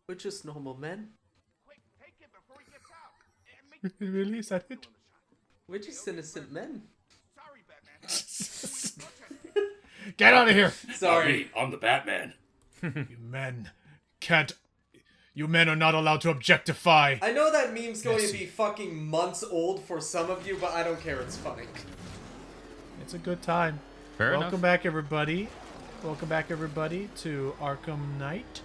We're just normal men. Really? Is that it? We're just innocent men. Get out of here! Sorry. I'm the Batman. You men can't... You men are not allowed to objectify. I know that meme's going Yes. to be fucking months old for some of you, but I don't care. It's funny. It's a good time. Fair Welcome enough. back, everybody. Welcome back, everybody, to Arkham Knight.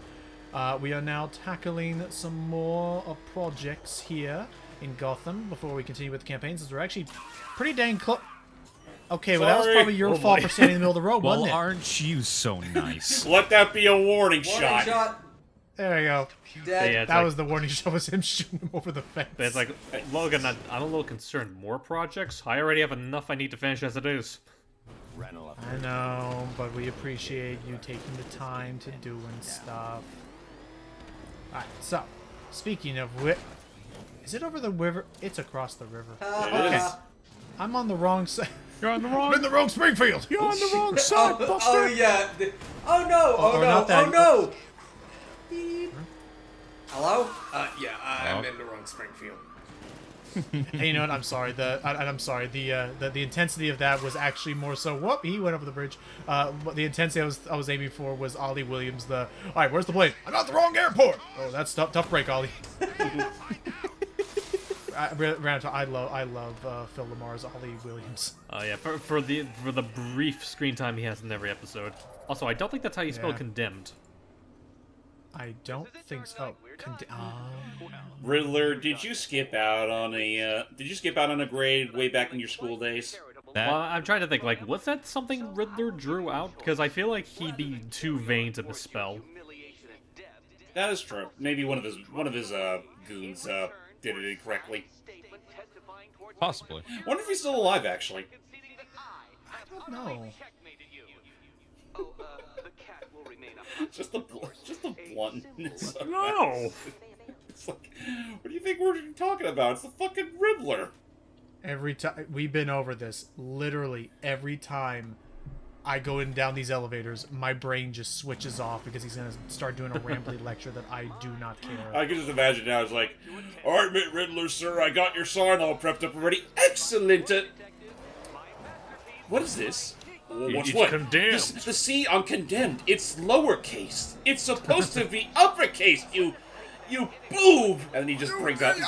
We are now tackling some more projects here in Gotham before we continue with the campaigns, as we're actually pretty dang close. Okay, well, that was Sorry. probably your fault for standing in the middle of the road, Well, wasn't it? aren't you so nice? Let that be a warning Warning shot. shot. There you go. Dead. Yeah, it's That like, was the warning shot, was him shooting him over the fence. But it's like, Logan, I'm a little concerned. More projects? I already have enough I need to finish as it is. I know, but we appreciate you taking the time to doing stuff. Alright, so, speaking of which... Is it over the river? It's across the river. It is. I'm on the wrong side. You're on the wrong. I'm in the wrong Springfield! You're on the wrong side, Oh, Buster. oh yeah. Oh no. Oh or no. not that. Oh no. Beep. Hello? Yeah, I'm in the wrong Springfield. Hey, you know what? I'm sorry. I'm sorry. The intensity of that was actually more so. Whoop! He went over the bridge. But the intensity I was aiming for was Ollie Williams. All right, where's the plane? I'm at the wrong airport. Oh, that's tough break, Ollie. I love Phil Lamar's Ollie Williams. Oh yeah, for the brief screen time he has in every episode. Also, I don't think that's how you spell Yeah. condemned. I don't think so. Riddler, did you skip out on a grade way back in your school days? That, Well, I'm trying to think, like, was that something Riddler drew out? Because I feel like he'd be too vain to misspell. That is true. Maybe one of his goons did it incorrectly. possibly. Wonder if he's still alive, actually. No. Just the bluntness. of No! It's like, what do you think we're talking about? It's the fucking Riddler. Every time we've been over this, literally every time I go in down these elevators, my brain just switches off because he's gonna start doing a rambly lecture that I do not care. I can just imagine now. It's like, all right, Riddler, sir, I got your sign all prepped up already. Excellent. What is this? What's It's what? condemned. The C on condemned. It's lowercase. It's supposed to be uppercase. You boob. And then he just brings out his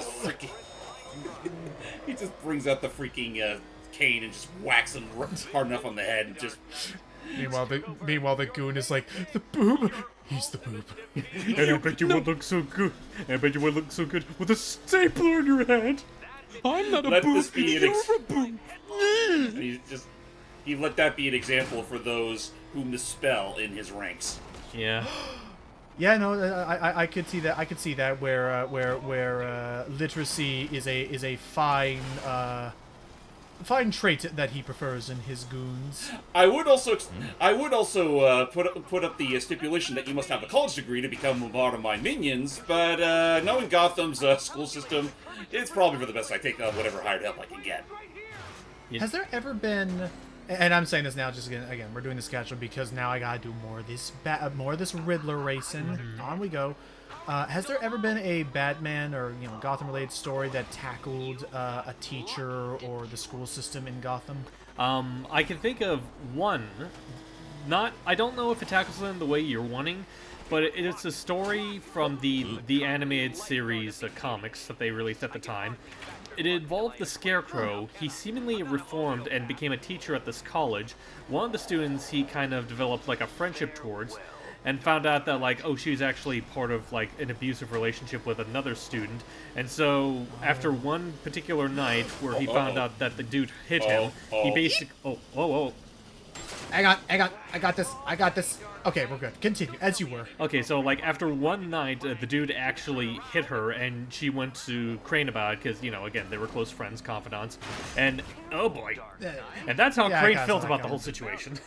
freaking. He just brings out the freaking cane and just whacks him hard enough on the head and just. Meanwhile, the goon is like, the boob. He's the boob. And I bet you would look so good. I bet you would look so good with a stapler in your hand. I'm not a Let boob. this be an You're a boob. He let that be an example for those who misspell in his ranks. Yeah. Yeah, no, I could see that. I could see that where literacy is a fine trait that he prefers in his goons. I would also put up the stipulation that you must have a college degree to become one of my minions. But knowing Gotham's school system, it's probably for the best I take whatever hired help I can get. Has there ever been? And I'm saying this now, just again, we're doing this schedule because now I gotta do more of this Riddler racing. On we go. Has there ever been a Batman or Gotham-related story that tackled a teacher or the school system in Gotham? I can think of one. I don't know if it tackles them the way you're wanting, but it's a story from the animated series comics that they released at the time. It involved the Scarecrow. He seemingly reformed and became a teacher at this college. One of the students he kind of developed like a friendship towards, and found out that she was actually part of an abusive relationship with another student. And so after one particular night where he found out that the dude hit him, he basically Hang on, I got this. Okay, we're good. Continue, as you were. Okay, so after one night, the dude actually hit her, and she went to Crane about it because again they were close friends, confidants, and oh boy, and that's how Yeah, I Crane got felt it, about I the got whole it. situation.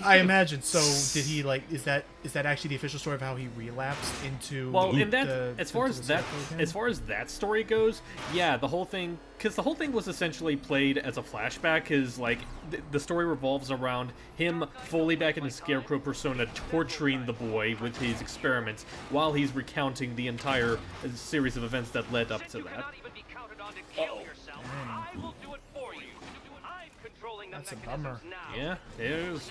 I imagine. So did he like? Is that actually the official story of how he relapsed into? Well, in that, the, as far into as the that, cycle again? as far as that story goes, yeah, the whole thing, because the whole thing was essentially played as a flashback, because like the story revolves around him fully back in his Scarecrow persona, torturing the boy with his experiments while he's recounting the entire series of events that led up to that. That's a bummer. Yeah, it is.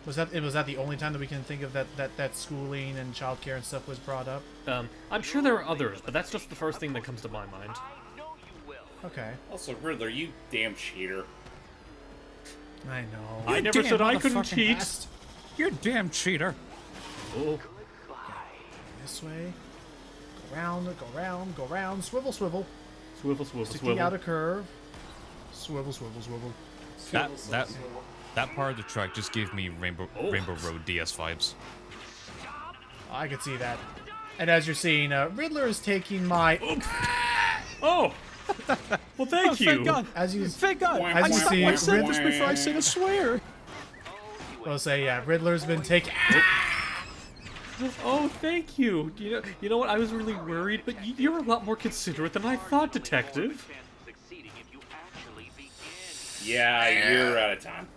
Was that the only time that we can think of that schooling and childcare and stuff was brought up? I'm sure there are others, but that's just the first thing that comes to my mind. Okay. Also, Riddler, you damn cheater. I know. I never said I couldn't cheat. You damn cheater. Oh, This way. Go round, go round, go round. Swivel, swivel. swivel, swivel, Sticking out swivel. a curve. Swivel, swivel, swivel. That part of the track just gave me Rainbow Road DS vibes. I could see that. And as you're seeing, Riddler is taking my. Oh! Well, thank you. Thank God. As you Thank God. As you see, I said this Riddler- before I said a swear. I'll say, yeah, Riddler's been taking. Oh, thank you. You know what? I was really worried, but you're a lot more considerate than I thought, Detective. Yeah, you're out of time.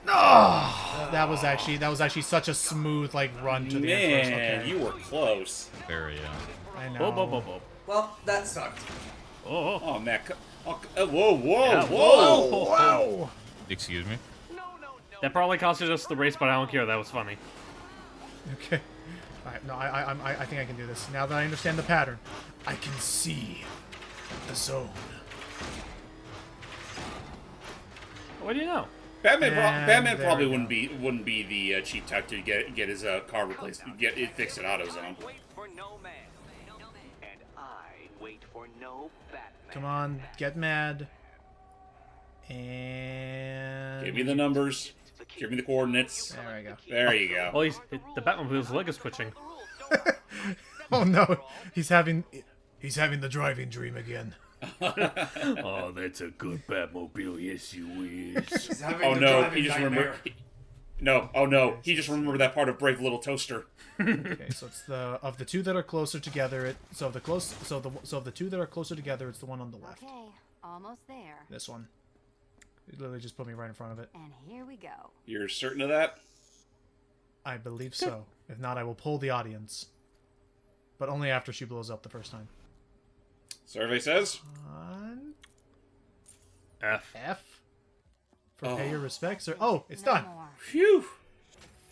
That was actually such a smooth run to the end first. Man, Okay. you were close. Very, I know. Whoa, whoa, whoa, whoa. Well, that sucked. Oh, Oh, man. Whoa, whoa, Yeah, whoa. Whoa! excuse me. that probably costed us the race, but I don't care. That was funny. Okay. Alright, no, I think I can do this. Now that I understand the pattern, I can see the zone. What do you know? Batman, And Batman there probably we wouldn't be the cheap tech to get his car replaced, get it fixed at AutoZone. Wait for no man, and I wait for no Batman. Come on, get mad. And Give me the numbers. Give me the coordinates. there we go. There you go. Oh, the Batmobile's leg is twitching. Oh no, he's having the driving dream again. Oh, that's a good Batmobile, yes you is. He's having Oh the no, driving he just nightmare. remembered. Oh no, he just remembered that part of Brave Little Toaster. Okay, so it's of the two that are closer together. Of the two that are closer together, it's the one on the left. Okay, almost there. This one. It literally just put me right in front of it. And here we go. You're certain of that? I believe so. If not, I will pull the audience. But only after she blows up the first time. Survey says. On F. F. For pay your respects. Or it's done. No more. Phew.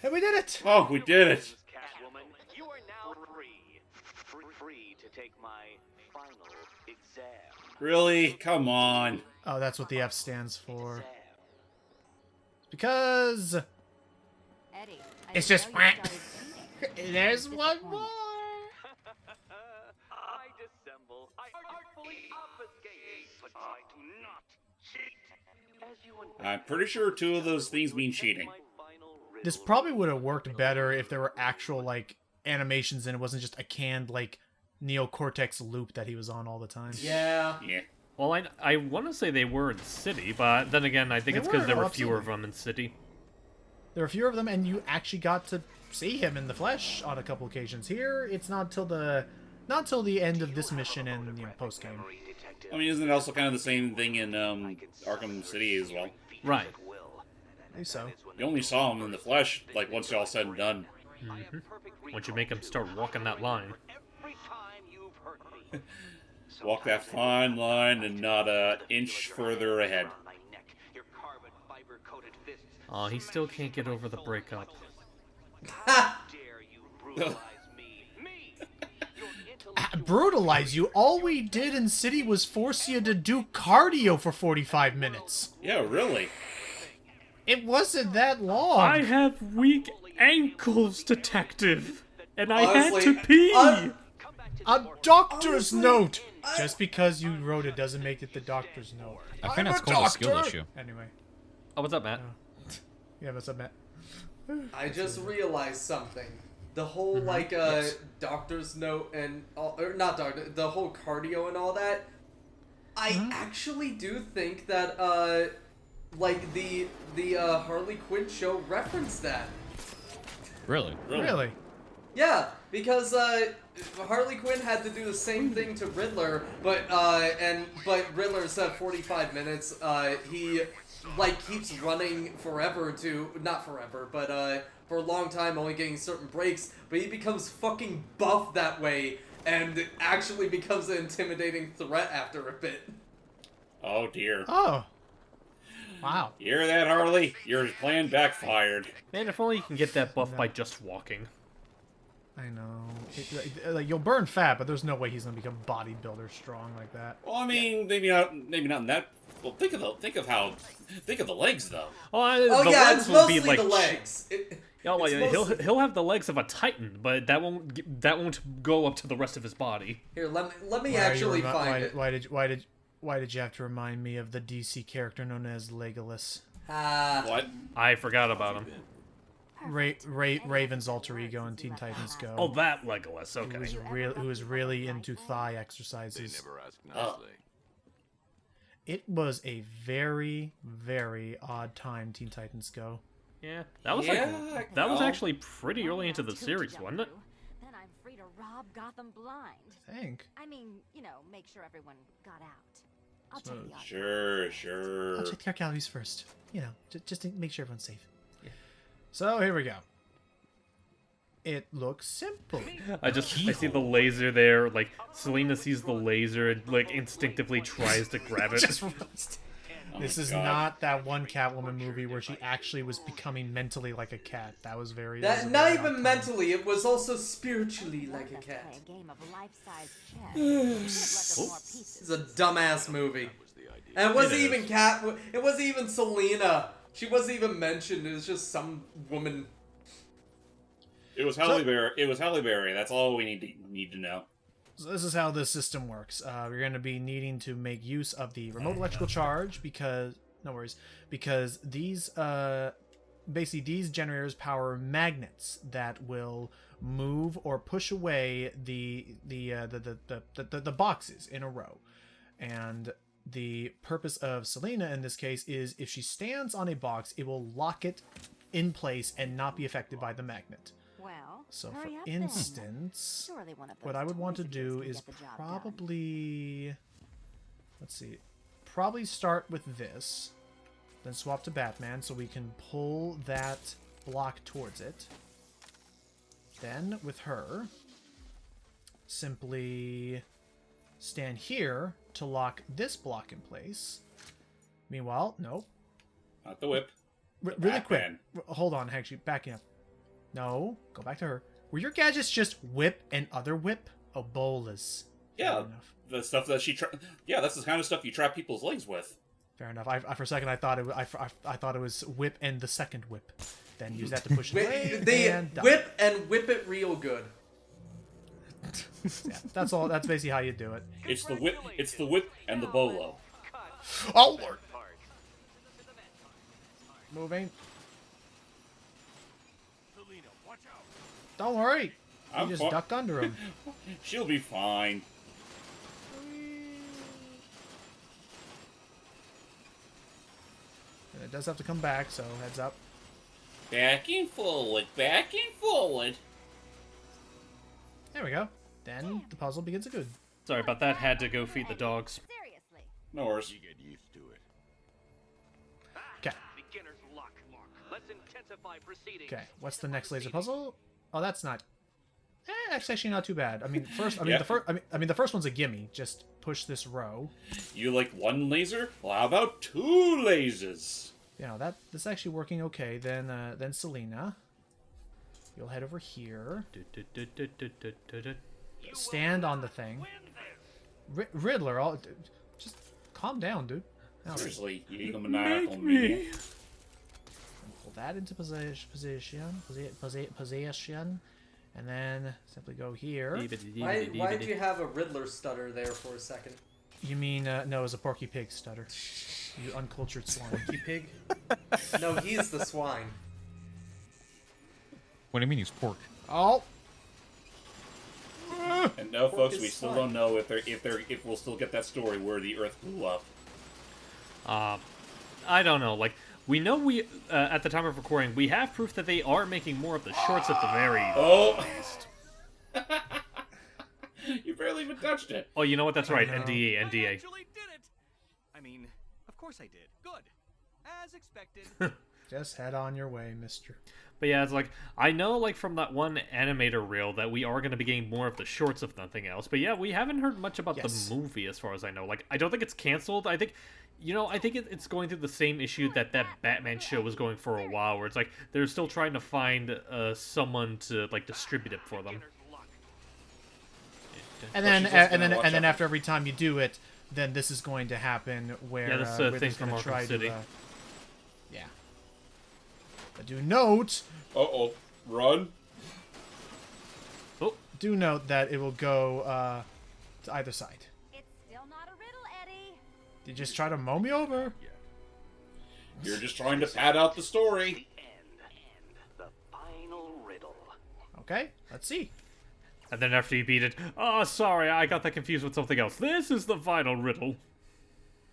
Hey, we did it. Oh, we did it. Catwoman, you are now free. Free to take my final exam. Really? Come on. Oh, that's what the F stands for. Because Eddie, I It's didn't just know you started cheating. there's one more. I dissemble. I artfully obfuscate, but I do not cheat. As you I'm pretty sure two of those things mean cheating. This probably would have worked better if there were actual animations and it wasn't just a canned neocortex loop that he was on all the time. Yeah. Yeah. Well, I want to say they were in City, but then again, I think They it's because were, there were absolutely. fewer of them in City. There were fewer of them, and you actually got to see him in the flesh on a couple occasions. Here, it's not till the end of this mission and post game. I mean, isn't it also kind of the same thing in Arkham City as well? Right. I think so. You only saw him in the flesh, once you're all said and done. Once you make them start walking that line. Every time you've hurt me. Walk that fine line and not an inch further ahead. My neck, your carbon fiber coated fists. Oh, he still can't get over the breakup. Dare you brutalize me? Me! Your intellectual Brutalize you? All we did in City was force you to do cardio for 45 minutes. Yeah, really. It wasn't that long. I have weak ankles, Detective, and I Honestly, had to pee. A doctor's note! Just because you wrote it doesn't make it the doctor's note. I think I'm that's a called a skill doctor! issue. Anyway. Oh, what's up, Matt? Yeah, what's up, Matt? I just realized something. The whole doctor's note and or not doctor, the whole cardio and all that. I actually do think that like the Harley Quinn show referenced that. Really? Really? Yeah, because Harley Quinn had to do the same thing to Riddler, but Riddler said 45 minutes. He like keeps running forever to not forever, but for a long time, only getting certain breaks. But he becomes fucking buff that way, and actually becomes an intimidating threat after a bit. Oh dear. Oh. Wow. You hear that, Harley? Your plan backfired. Man, if only you can get that buff by just walking. I know. Like you'll burn fat, but there's no way he's gonna become bodybuilder strong like that. Well, I mean, maybe not in that. Well, think of the legs though. Oh, the yeah, legs it's will mostly be like the legs. he'll have the legs of a Titan, but that won't go up to the rest of his body. Here, let me actually find it. Why did you have to remind me of the DC character known as Legolas? What? I forgot about him. Raven's alter ego in Teen Titans Go. Oh, that Legolas. Okay. Who was really into thigh exercises. Oh. It was a very, very odd time, Teen Titans Go. Yeah, that was actually pretty early into the series, wasn't it? Then I'm free to rob Gotham blind. I think. I mean, make sure everyone got out. I'll take the odds. Sure. I'll check the calories first. Just to make sure everyone's safe. Yeah. So here we go. It looks simple. I see the laser there. Like Selina sees the laser and like instinctively tries to grab it. This is not that one Catwoman movie where she actually was becoming mentally like a cat. That was very. Not even mentally. It was also spiritually like a cat. Play a game of life-size chess. It's a dumbass movie. And it wasn't even It wasn't even Selena. She wasn't even mentioned. It was just some woman. It was Halle Berry. It was Halle Berry. That's all we need to know. So this is how this system works. We're going to be needing to make use of the remote electrical charge because these basically these generators power magnets that will move or push away the boxes in a row. And the purpose of Selena in this case is if she stands on a box, it will lock it in place and not be affected by the magnet. Well, So for hurry up then. instance, Surely one of those what I would want to toys of do yours can is get the job probably, let's see, probably start with this, then swap to Batman so we can pull that block towards it. Then with her, simply stand here to lock this block in place. Meanwhile, nope. Not the whip. Really quick. Batman. Hold on, actually, backing up. No, go back to her. Were your gadgets just whip and other whip? Oh, bolas. Yeah, Fair enough. the stuff that yeah, that's the kind of stuff you trap people's legs with. Fair enough. I for a second I thought it was whip and the second whip. Then use that to push it away. They and done. whip it real good. Yeah, that's all. That's basically how you do it. It's the whip. It's the whip and the bolo. Oh Lord. Moving. Don't worry. You just duck under him. She'll be fine. And it does have to come back, so heads up. Back and forward, back and forward. There we go. Then the puzzle begins again. Sorry about that. Had to go feed the dogs. Seriously. No worries. Okay. Beginner's luck. Let's intensify proceedings. Okay. What's the next laser puzzle? Oh, that's not. That's actually not too bad. I mean, Yeah. the first one's a gimme. Just push this row. You like one laser? Well, how about two lasers? That's actually working okay. Then Selena, you'll head over here. Stand on the thing. Riddler, just calm down, dude. Now, Seriously, you egomaniacal me. pull that into position, and then simply go here. Why did you have a Riddler stutter there for a second? You mean no? It was a Porky Pig stutter. You uncultured swine. Porky Pig? No, he's the swine. What do you mean he's pork? Oh. And no, folks, is we still fun. don't know if we'll still get that story where the Earth blew up. I don't know. Like, we know at the time of recording, we have proof that they are making more of the shorts at the very least. You barely even touched it. Oh, you know what? That's right. know. NDA. I actually did it. I mean, of course I did. Good. As expected. Just head on your way, mister. But yeah, it's like, I know, like, from that one animator reel that we are going to be getting more of the shorts, if nothing else. But yeah, we haven't heard much about Yes. the movie, as far as I know. Like, I don't think it's canceled. I think, I think it's going through the same issue that Batman show was going for a while, where it's like, they're still trying to find someone to, like, distribute it for them. And then she's just gonna watch out after every time you do it, then this is going to happen where Yeah, this is a thing Riddler's from gonna Arkham try City. to. Yeah. But do note Run. Oh, do note that it will go to either side. It's still not a riddle, Eddie. You just try to mow me over. You're just trying to pad out the story. The final riddle. Okay, let's see. and then after you beat it, oh, sorry, I got that confused with something else. This is the final riddle.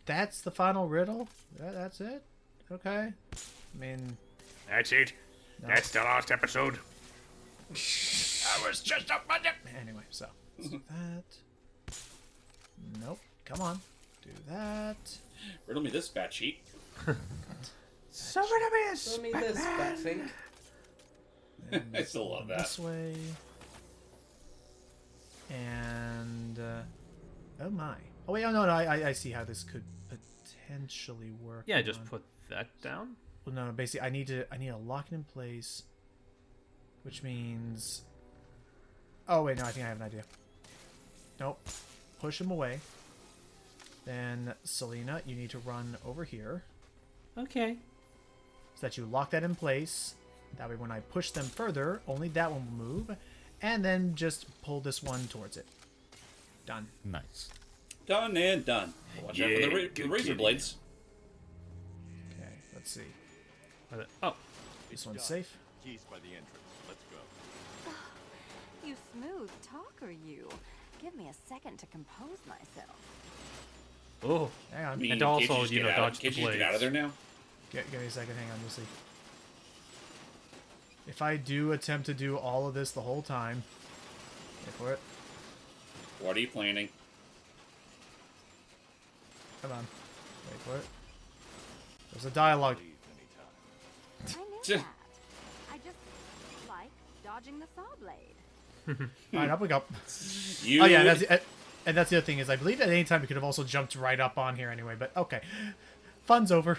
That's the final riddle? That's it? Okay. I mean... That's it. No. That's the last episode. I was just a budget. Anyway, so that. Nope. Come on. Do that. Riddle me this, bat sheet. So Show me this, Batfink. I still love that. This way. And oh my. Oh wait, no, I see how this could potentially work. Yeah, Hold just on. put that down. Well, no, basically, I need to lock it in place, which means. Oh wait, no, I think I have an idea. Nope. Push him away. Then Selena, you need to run over here Okay. so that you lock that in place. That way, when I push them further, only that one will move, and then just pull this one towards it. Done. Nice. Done and done. Watch out for Yeah, the good razor kitty. blades. Okay, let's see. Oh, This one's safe. Keys by the entrance. Let's go. You smooth talker, you. Give me a second to compose myself. oh. Hang on. I mean, And can't also, just you get know, out- dodge the can't you just get out of blades. there now? Give me a second. Hang on. You'll see. If I do attempt to do all of this the whole time, wait for it. What are you planning? Come on. Wait for it. There's a dialogue. Leave anytime. I knew that. I just like dodging the saw blade. Alright, up we go. You. Oh yeah, and that's the other thing is I believe at any time we could have also jumped right up on here anyway, but okay. Fun's over.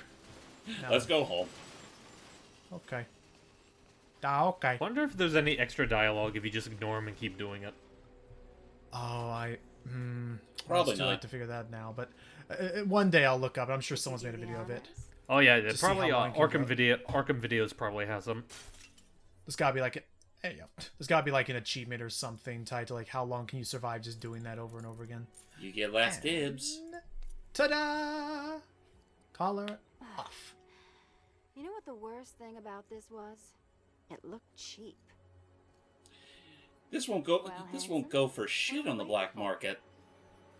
No. Let's go home. Okay. Ah, okay. Wonder if there's any extra dialogue if you just ignore him and keep doing it. Oh, Probably it's too not. late to figure that now, but one day I'll look up. I'm sure someone's made a video of it. Oh yeah, Just see probably how long it can go. Arkham Videos probably has them. There's gotta be like hey, yo. There's gotta be like an achievement or something tied to like how long can you survive just doing that over and over again. You get last dibs. Ta-da! Collar off. You know what the worst thing about this was? It looked cheap. This won't go. Well, This won't go for shit on the black market.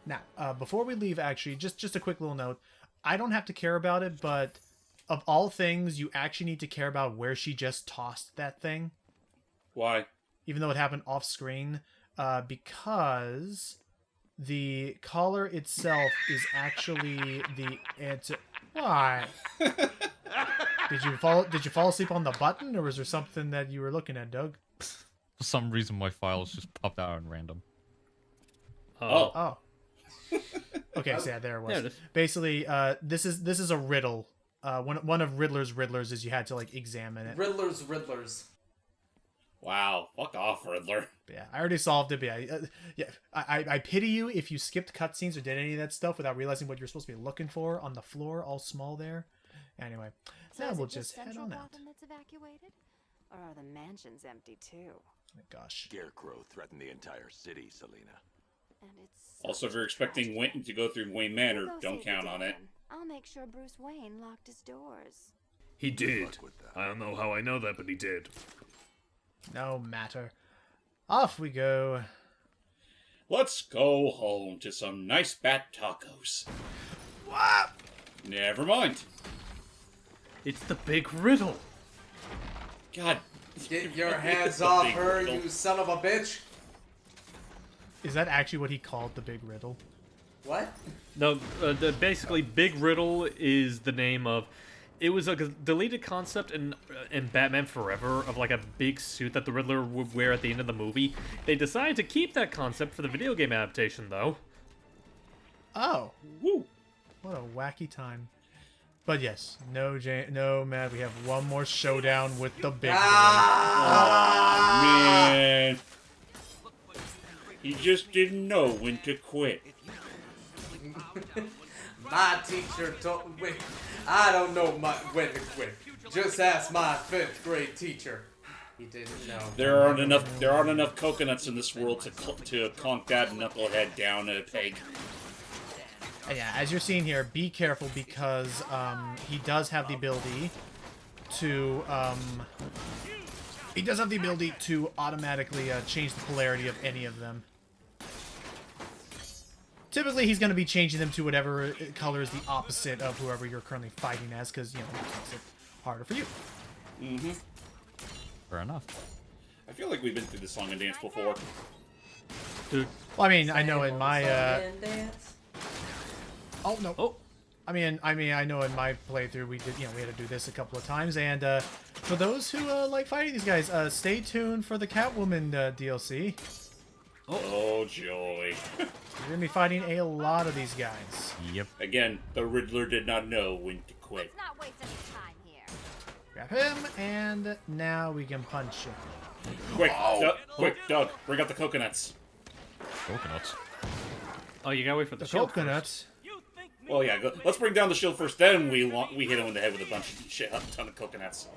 Now, before we leave, actually, just a quick little note. I don't have to care about it, but of all things, you actually need to care about where she just tossed that thing, Why? even though it happened off screen, because the collar itself is actually the answer. Why? Did you fall asleep on the button, or was there something that you were looking at, Doug? For some reason, my files just popped out on random. Oh. Oh. Okay, so yeah, there it was. There it is. Basically, this is a riddle. One of Riddler's riddlers is you had to like examine it. Riddlers. Wow. Fuck off, Riddler. But yeah, I already solved it. But yeah, I pity you if you skipped cutscenes or did any of that stuff without realizing what you're supposed to be looking for on the floor, all small there. Anyway, So now is we'll it just head Central on out. Gotham that's evacuated? Or are the mansions empty too? Oh, gosh. Scarecrow threatened the entire city, Selena. And it's Also, if such you're a expecting tragedy. Wayne to go through Wayne You Manor, go don't save the count on it. Deacon. I'll make sure Bruce Wayne locked his doors. He did. luck with that. I don't know how I know that, but he did. No matter. Off we go. Let's go home to some nice bat tacos. What? Never mind. It's the big riddle. God. Get your hands The off big her, riddle. you son of a bitch! Is that actually what he called the big riddle? What? No, basically, Big Riddle is the name of. It was a deleted concept in Batman Forever of like a big suit that the Riddler would wear at the end of the movie. They decided to keep that concept for the video game adaptation, though. Oh, Woo. what a wacky time. But yes, no, Matt, we have one more showdown with the big Man. He just didn't know when to quit. My teacher told me, I don't know when to quit. Just ask my 5th grade teacher. He didn't know. There aren't enough coconuts in this world to conk that knucklehead down a peg. And yeah, as you're seeing here, be careful because he does have the ability to automatically change the polarity of any of them. Typically, he's going to be changing them to whatever color is the opposite of whoever you're currently fighting as, because, you know, it makes it harder for you. Mm-hmm. Fair enough. I feel like we've been through this song and dance before. Dude. Well, I mean, I know in my, Oh, no. Oh. I mean, I know in my playthrough we did, you know, we had to do this a couple of times, and for those who like fighting these guys, stay tuned for the Catwoman DLC. Oh, joy. You're gonna be fighting a lot of these guys. Yep. Again, the Riddler did not know when to quit. Let's not waste any time here. Grab him, and now we can punch him. Quick, Doug, bring out the coconuts. Coconuts. Oh, you gotta wait for the The shield first. coconuts. Well, yeah, let's bring down the shield first, then we hit him in the head with a bunch of shit, a ton of coconuts.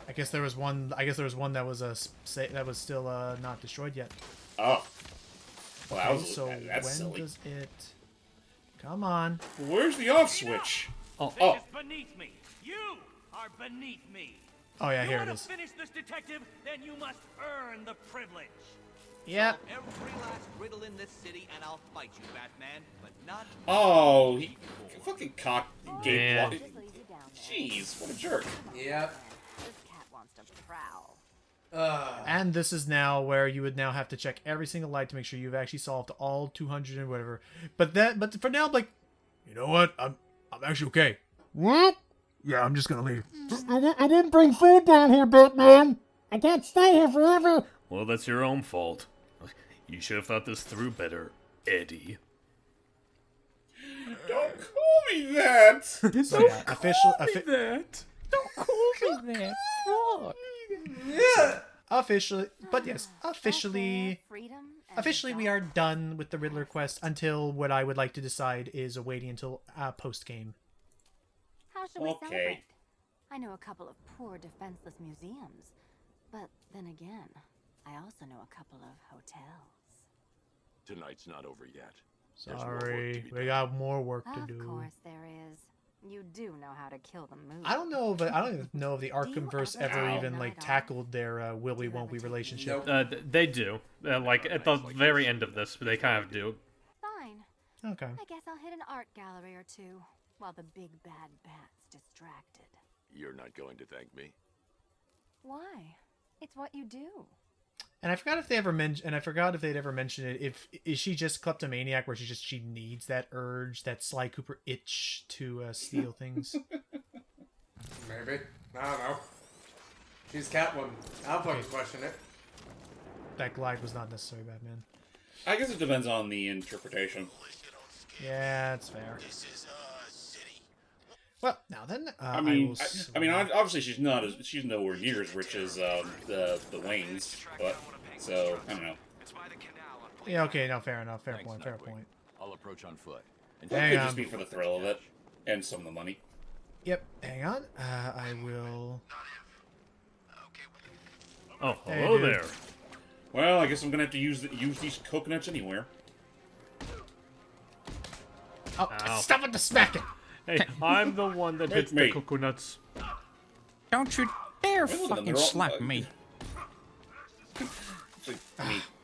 I guess there was one that was that was still not destroyed yet. Oh. Well, that Okay, was, so that's when silly. does it? Come on. Where's the off switch? Oh. Oh. This is beneath me. You are beneath me. Oh yeah, here you it want is. to finish this detective? Then you must earn the privilege. Yeah. Every last riddle in this city, and I'll fight you, Batman. But not. Oh, he fucking cock gave Man. block. Just leave you down there. Jeez, what a jerk. Yep. This cat wants to prowl. And this is now where you would now have to check every single light to make sure you've actually solved all 200 and whatever. But for now, I'm like, you know what? I'm actually okay. What? Yeah, I'm just gonna leave. I didn't bring food down here, Batman. I can't stay here forever. Well, that's your own fault. You should have thought this through better, Eddie. Don't call me that! So yeah, officially, but yes, officially Freedom and we are done with the Riddler quest until what I would like to decide is waiting until post game. How should we Okay. celebrate? I know a couple of poor, defenseless museums, but then again, I also know a couple of hotels. Tonight's not over yet. There's more work to Sorry, be we done. got more work to Of do. course there is. You do know how to kill the mood. I don't know, but I don't even know if the Arkham verse ever Ow. even like tackled their will we won't we relationship. Nope. They do. Like, at the very end of this, they kind of do. Fine. Okay. I guess I'll hit an art gallery or two while the big bad bat's distracted. You're not going to thank me. Why? It's what you do. And I forgot if they ever mentioned, if they'd ever mentioned it. Is she just kleptomaniac, where she needs that urge, that Sly Cooper itch to steal things? Maybe. I don't know. She's Catwoman. I'll fucking question it. That glide was not necessary, Batman. I guess it depends on the interpretation. Yeah, that's fair. Well, now then, I mean, obviously she's nowhere near as rich as the Waynes, but so I don't know. yeah, okay, no, fair enough, fair point. I'll approach on foot. And It Hang could on. just be for the thrill of it and some of the money. Yep, hang on. I will. Oh, Hey, hello dude. there. Well, I guess I'm gonna have to use these coconuts anywhere. Oh, Ow. stop with the smacking! Hey, I'm the one that hits me. the coconuts. Don't you dare Well, then fucking they're all- slap me.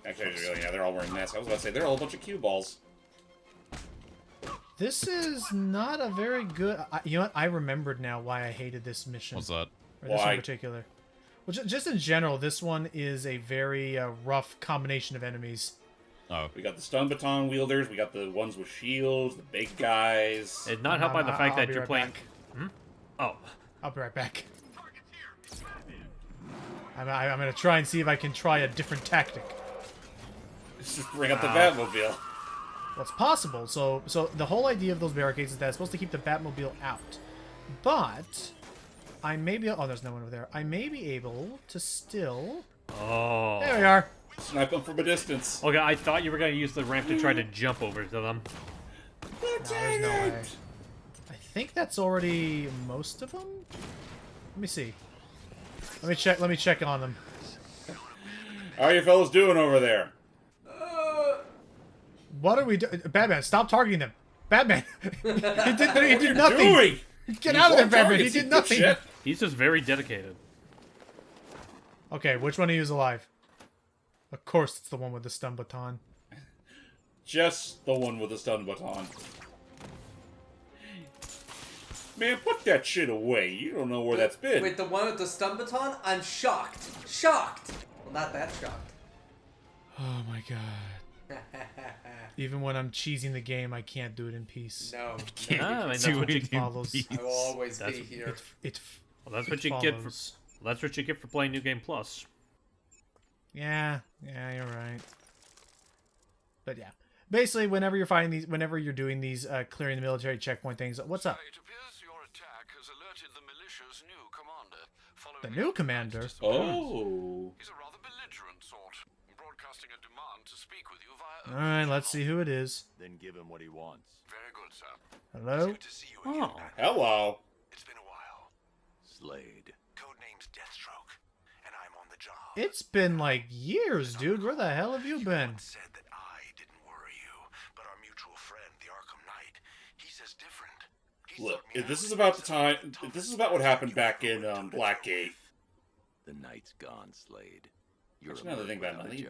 Actually, yeah, they're all wearing masks. I was about to say they're all a bunch of cue balls. This is not a very good... you know what? I remembered now why I hated this mission. What's that? Or this one in particular. Well, just in general, this one is a very rough combination of enemies. Oh. We got the stun baton wielders, we got the ones with shields, the big guys. It's not helped by the fact that you're playing... Back. Oh. I'll be right back. I'm going to try and see if I can try a different tactic. Let's just bring up the Batmobile. Well, it's possible. So the whole idea of those barricades is that it's supposed to keep the Batmobile out. But I may be... Oh, there's no one over there. I may be able to still... Oh. There we are. Snipe them from a distance. Okay, I thought you were going to use the ramp to try to jump over to them. No, there's no way. I think that's already most of them? Let me see. Let me check on them. How are you fellas doing over there? What are we doing? Batman, stop targeting them. Batman! he did nothing! Doing? Get out of there, Batman! He did nothing! Shit. He's just very dedicated. Okay, which one of you is alive? Of course it's the one with the stun baton. Just the one with the stun baton. Man, put that shit away. You don't know where that's been. Wait, the one with the stun baton? I'm shocked. Shocked! Well, not that shocked. Oh my god. Even when I'm cheesing the game, I can't do it in peace. No. That's what you follows. I will always be here. Well, that's what you get for... Well, that's what you get for playing New Game Plus. Yeah, you're right. But yeah, basically, whenever you're fighting these, whenever you're doing these clearing the military checkpoint things, what's up? It appears your attack has alerted the militia's new commander. The new commander? Oh. He's a rather belligerent sort, broadcasting a demand to speak with you via. All right, let's see who it is. Then give him what he wants. Very good, sir. Hello? Good to see you again, Batman. Hello. It's been a while. Slade. Codenamed Deathstroke, and I'm on the job. It's been like years, dude. Where the hell have you been? Said that I didn't worry you, but our mutual friend, the Arkham Knight, he says different. Look, if this is about the time. If this is about what happened back in Blackgate. The night's gone, Slade. You're That's another thing about the Blackgate.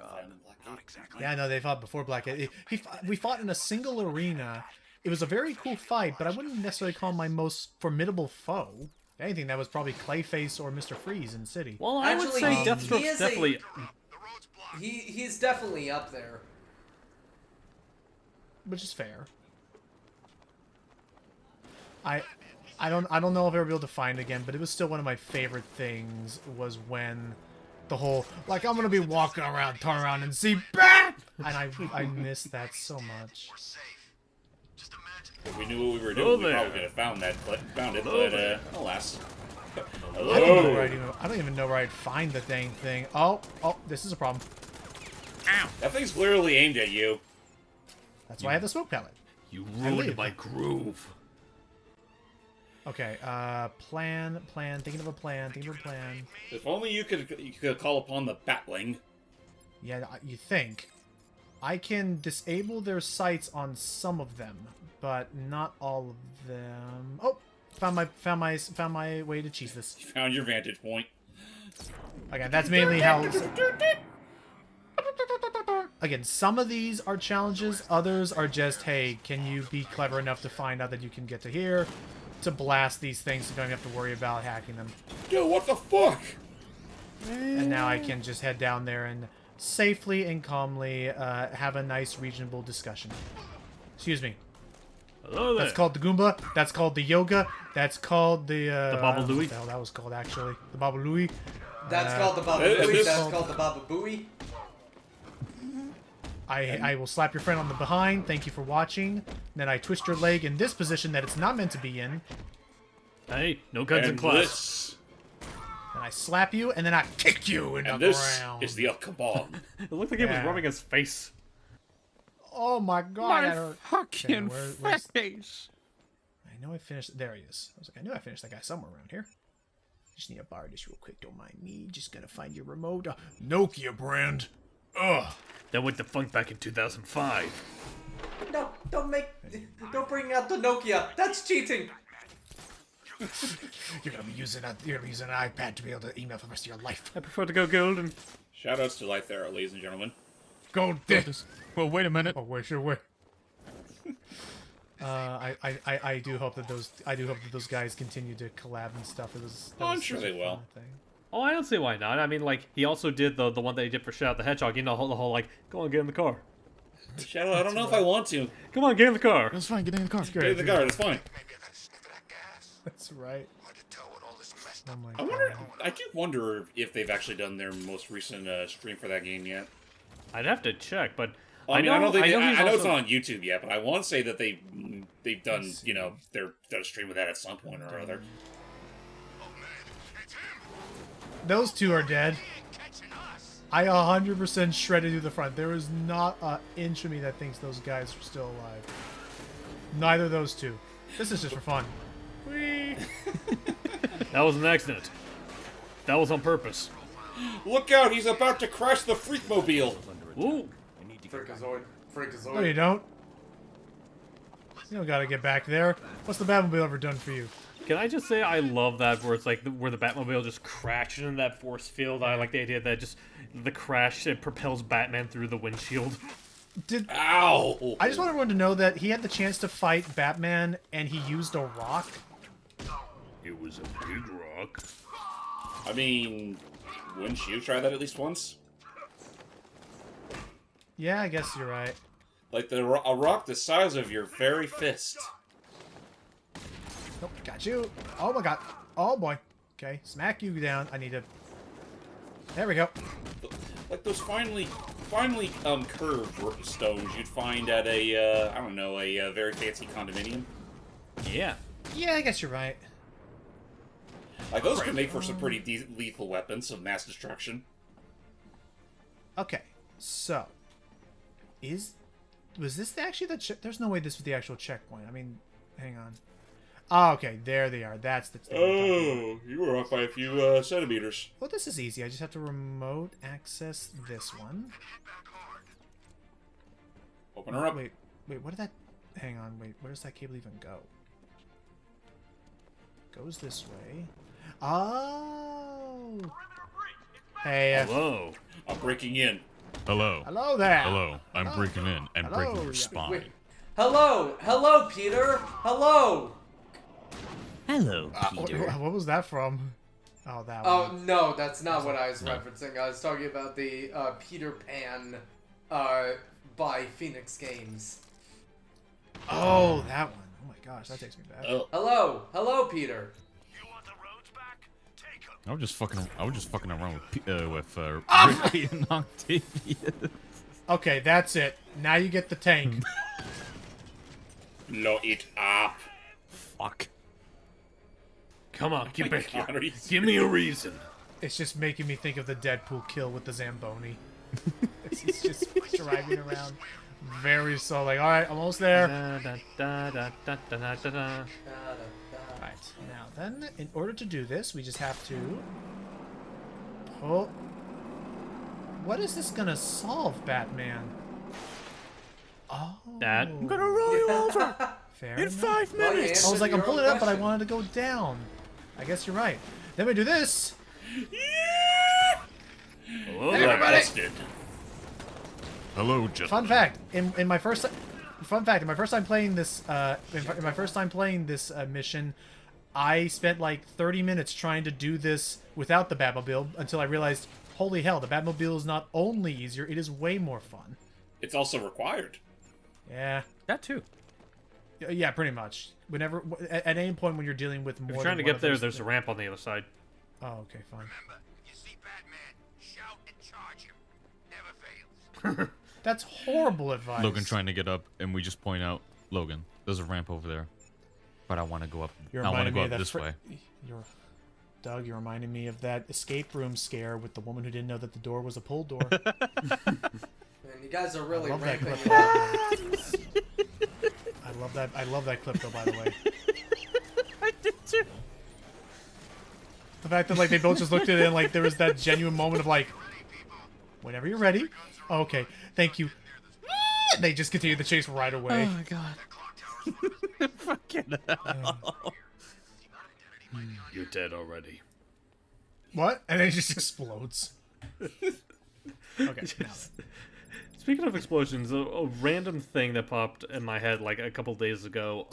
Not exactly. Yeah, no, they fought before Blackgate. We fought in a single arena. It was a very cool fight, but I wouldn't necessarily call him my most formidable foe. If anything, that was probably Clayface or Mr. Freeze in City. Well, I would say Deathstroke's definitely... He's definitely up there. Which is fair. I don't know if I'll ever be able to find it again, but it was still one of my favorite things was when the whole, like, I'm gonna be walking around, turn around and see Bat! And I miss that so much. If we knew what we were doing, we probably could have found it, but alas. Hello. I don't even know where I'd find the dang thing. Oh, this is a problem. Ow! That thing's clearly aimed at you. That's why I have the smoke pellet. You ruined my groove. Okay, plan, thinking of a plan. If only you could call upon the Batling. Yeah, you think. I can disable their sights on some of them, but not all of them. Oh, found my way to cheese this. You found your vantage point. Again, that's mainly how. Again, some of these are challenges. Others are just, hey, can you be clever enough to find out that you can get to here to blast these things so you don't have to worry about hacking them. Dude, what the fuck? And now I can just head down there and safely and calmly have a nice, reasonable discussion. Excuse me. Hello there. That's called the Goomba. That's called the Yoga. That's called the Baba Looey. I don't know what the hell that was called, actually. The Baba Looey. That's called the Baba Booey. That's called the Baba Booey. I will slap your friend on the behind. Thank you for watching. Then I twist your leg in this position that it's not meant to be in. Hey, no guns in class. And I slap you, and then I kick you in the ground. Is the Kabam. It looked like he was rubbing his face. Oh my god. My fucking face. I know I finished. There he is. I was like, I knew I finished that guy somewhere around here. Just need to borrow this real quick. Don't mind me. Just gonna find your remote. Nokia brand. Ugh. That went defunct back in 2005. No, don't bring out the Nokia. That's cheating. You're gonna be using an iPad to be able to email for the rest of your life. I prefer to go golden. Shoutouts to Life there, ladies and gentlemen. Gold. Well, wait a minute. Oh, wait, sure, wait. I do hope that those guys continue to collab and stuff. I'm sure they will. Oh, I don't see why not. I mean, like, he also did the one that he did for Shadow the Hedgehog. You know, the whole like, go on, get in the car. Shadow, I don't know if I want to. Come on, get in the car. That's fine. Get in the car. Get in the car. That's fine. That's right. Oh my I wonder. I do wonder if they've actually done their most recent stream for that game yet. I'd have to check, but I know he's it's not on YouTube yet, but I want to say that they've done they're done a stream with that at some point or other. Those two are dead. I 100% shredded through the front. There is not an inch of me that thinks those guys are still alive. Neither of those two. This is just for fun. Whee! That was an accident. That was on purpose. Look out! He's about to crash the Freakmobile. Ooh! Freakazoid. No, you don't. You don't gotta get back there. What's the Batmobile ever done for you? Can I just say I love that where it's like where the Batmobile just crashes in that force field. I like the idea that just the crash it propels Batman through the windshield. Ow! I just want everyone to know that he had the chance to fight Batman and he used a rock. It was a big rock. I mean, wouldn't you try that at least once? Yeah, I guess you're right. Like a rock the size of your very fist. Nope, got you. Oh my god. Oh boy. Okay, smack you down. I need to... There we go. Like those finely curved stones you'd find at a, I don't know, a very fancy condominium. Yeah. Yeah, I guess you're right. Like, those could make for some pretty lethal weapons of mass destruction. Okay, so... Was this actually the there's no way this was the actual checkpoint. I mean, hang on. Oh, okay, there they are. That's the... Oh, you were off by a few centimeters. Well, this is easy. I just have to remote access this one. Open her up. Wait, what did that... Hang on, wait, where does that cable even go? Goes this way. Oh! Hey, hello. I'm breaking in. Hello. Hello there. Hello. I'm breaking in and breaking your spine. Wait. Hello, Peter. Hello. Hello, Peter. What was that from? Oh, that one. Oh, no, that's not what I was referencing. I was talking about the Peter Pan by Phoenix Games. Oh, that one. Oh my gosh, that takes me back. Hello, Peter. I was just fucking around with Ricky and Octavia. Okay, that's it. Now you get the tank. Blow it up. Fuck. Come on, get back here. Give me a reason. It's just making me think of the Deadpool kill with the Zamboni. He's just driving around very slow, like, alright, I'm almost there. Right, now then, in order to do this, we just have to pull... What is this gonna solve, Batman? Oh. That. I'm gonna roll you over Fair in enough. 5 minutes. I was like, I'm pulling it up, but I wanted to go down. I guess you're right. Then we do this. Hello, hey, everybody. Hello, gentlemen. Fun fact: in my first time playing this, mission, I spent like 30 minutes trying to do this without the Batmobile until I realized, holy hell, the Batmobile is not only easier; it is way more fun. It's also required. Yeah. That too. Yeah, pretty much. Whenever, at any point when you're dealing with more. If you're trying to get there, there's a ramp on the other side. Oh, okay, fine. Remember, you see Batman, shout and charge him. Never fails. That's horrible advice. Logan trying to get up, and we just point out, Logan, there's a ramp over there, but I want to go up. I want to go up this way. Doug, you're reminding me of that escape room scare with the woman who didn't know that the door was a pull door. Man, you guys are really ramping it up. I love that clip though, by the way. I did too. The fact that like they both just looked at it and like there was that genuine moment of like, whenever you're ready. Oh, okay, thank you. They just continue the chase right away. Oh my god. Fucking hell. You're dead already. What? And then it just explodes. Okay. It's Speaking of explosions, a random thing that popped in my head like a couple days ago.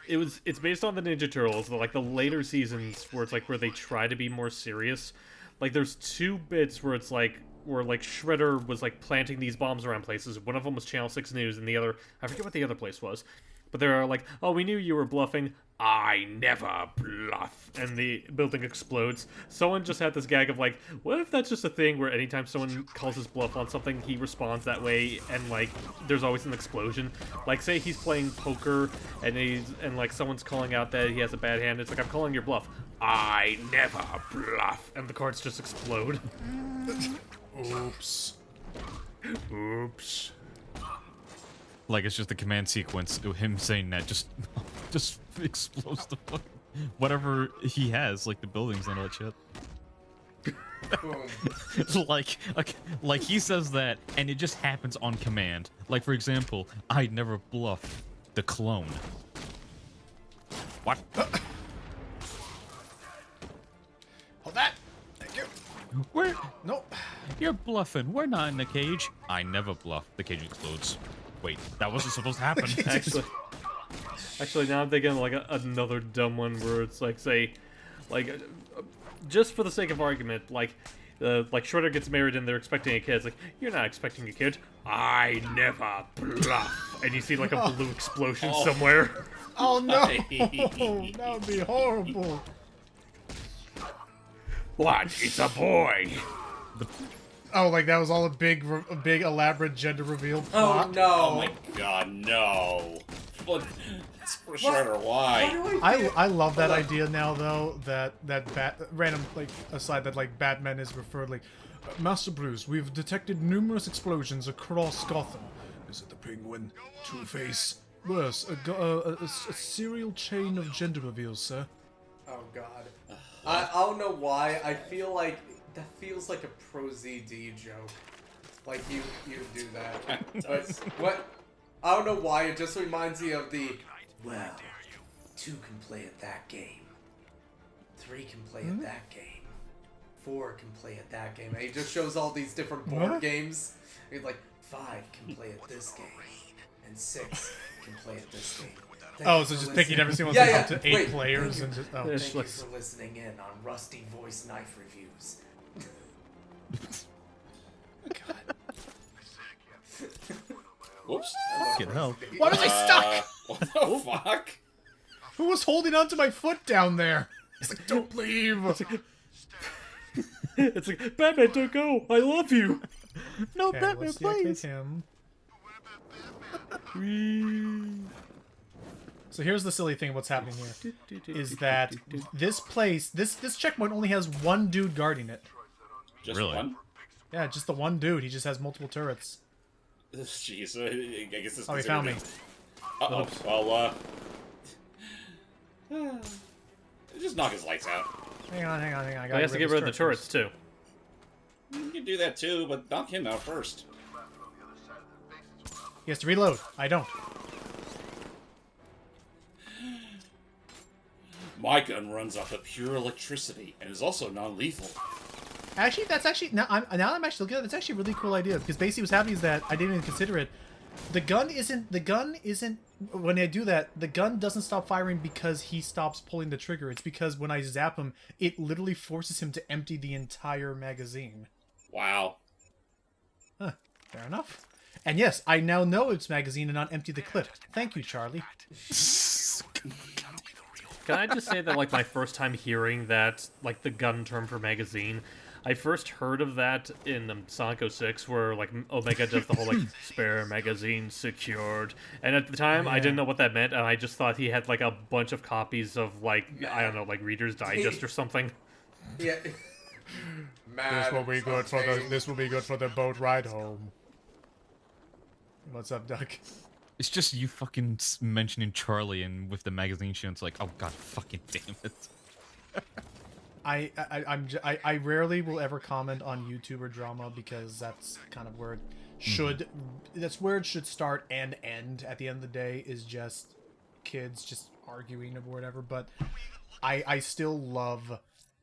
It's based on the Ninja Turtles, like the later seasons where it's like where they try to be more serious. Like there's two bits where it's like where like Shredder was like planting these bombs around places. One of them was Channel 6 News, and the other, I forget what the other place was. But they're like, oh, we knew you were bluffing. I never bluff. And the building explodes. Someone just had this gag of like, what if that's just a thing where anytime someone calls his bluff on something, he responds that way, and like, there's always an explosion. Like, say he's playing poker, and like someone's calling out that he has a bad hand. It's like, I'm calling your bluff. I never bluff. And the cards just explode. Oops. Oops. Like it's just a command sequence of him saying that just explodes the fuck whatever he has, like the buildings and all that shit. like he says that and it just happens on command. Like for example, I never bluff the clone. What? Hold that. Thank you. Where? Nope. You're bluffing. We're not in the cage. I never bluff. The cage explodes. Wait, that wasn't supposed to happen. Actually, now I'm thinking like another dumb one where it's like, say, like, just for the sake of argument, like Shredder gets married and they're expecting a kid. It's like, you're not expecting a kid. I never bluff. And you see like a blue explosion somewhere. Oh no! That would be horrible. What? It's a boy. Oh, like that was all a big elaborate gender reveal plot? Oh no! Oh my god, no! What? For Shredder, why? I love that idea now though. That random like aside that like Batman is referred like, Master Bruce, we've detected numerous explosions across Gotham. Is it the Penguin? Two-Face? Worse, a serial chain of gender reveals, sir. Oh god. I don't know why. I feel like that feels like a Pro ZD joke. Like you do that. But what? I don't know why. It just reminds me of the. Well, 2 can play at that game. 3 can play at that game. 4 can play at that game. And he just shows all these different board games. He's like 5 can play at this game, and 6 can play at this game. So just picking every single thing up to 8 players and just. Oh. Thank you for listening in on Rusty Voice Knife Reviews. God. Whoops. Fucking hell. Why was I stuck? What the fuck? Who was holding onto my foot down there? It's like, don't leave. It's like, Batman, don't go. I love you. No, okay, Batman, please. Him. So here's the silly thing. What's happening here is that this place, this checkpoint only has one dude guarding it. Just really? One? Yeah, just the one dude. He just has multiple turrets. Jeez, I guess this. Oh, he found me. Uh oh. Well, just knock his lights out. Hang on. I have to get rid of the turrets too. You can do that too, but knock him out first. He has to reload. I don't. My gun runs off of pure electricity and is also non-lethal. Actually, that's actually now I'm actually looking at it, that's actually a really cool idea because basically what's happening is that I didn't even consider it. The gun isn't when I do that, the gun doesn't stop firing because he stops pulling the trigger. It's because when I zap him, it literally forces him to empty the entire magazine. Wow. Huh, fair enough. And yes, I now know it's magazine and not empty the clip. Thank you, Charlie. Can I just say that, like, my first time hearing that, like, the gun term for magazine, I first heard of that in Sonic 06, where, like, Omega does the whole, like, spare magazine secured. And at the time, I didn't know what that meant, and I just thought he had, like, a bunch of copies of, like, I don't know, like, Reader's Digest or something. Yeah. This will be good for the boat ride home. What's up, Duck? It's just you fucking mentioning Charlie and with the magazine show. It's like, oh god, fucking damn it. I rarely will ever comment on YouTuber drama because that's kind of where it should that's where it should start and end. At the end of the day, is just kids just arguing or whatever. But I still love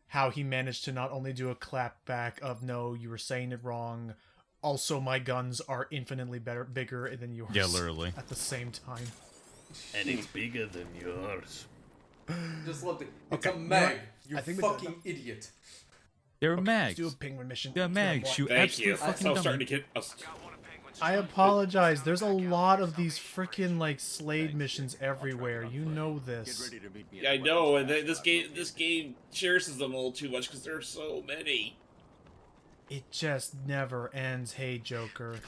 how he managed to not only do a clap back of no, you were saying it wrong, Also, my guns are infinitely bigger than yours. Yeah, literally. At the same time. And it's bigger than yours. Just loved it. It's Okay, a mag. I You think fucking idiot. They're Let's mags. do a penguin mission. They're mags. You Thank you. absolute fucking I was starting dummy. to get. I apologize. There's a lot of these freaking like Slade missions everywhere. You know this. Yeah, I know, and this game cherishes them a little too much because there are so many. It just never ends. Hey, Joker.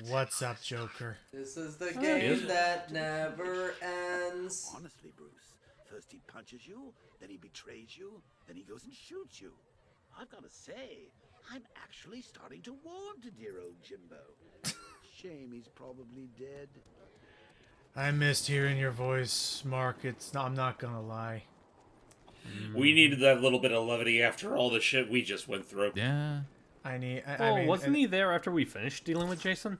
What's up, Joker? This is the game that never ends. Honestly, Bruce, first he punches you, then he betrays you, then he goes and shoots you. I've got to say, I'm actually starting to warm to dear old Jimbo. Shame he's probably dead. I missed hearing your voice, Mark. I'm not gonna lie. We needed that little bit of levity after all the shit we just went through. Yeah. I mean, wasn't he there after we finished dealing with Jason?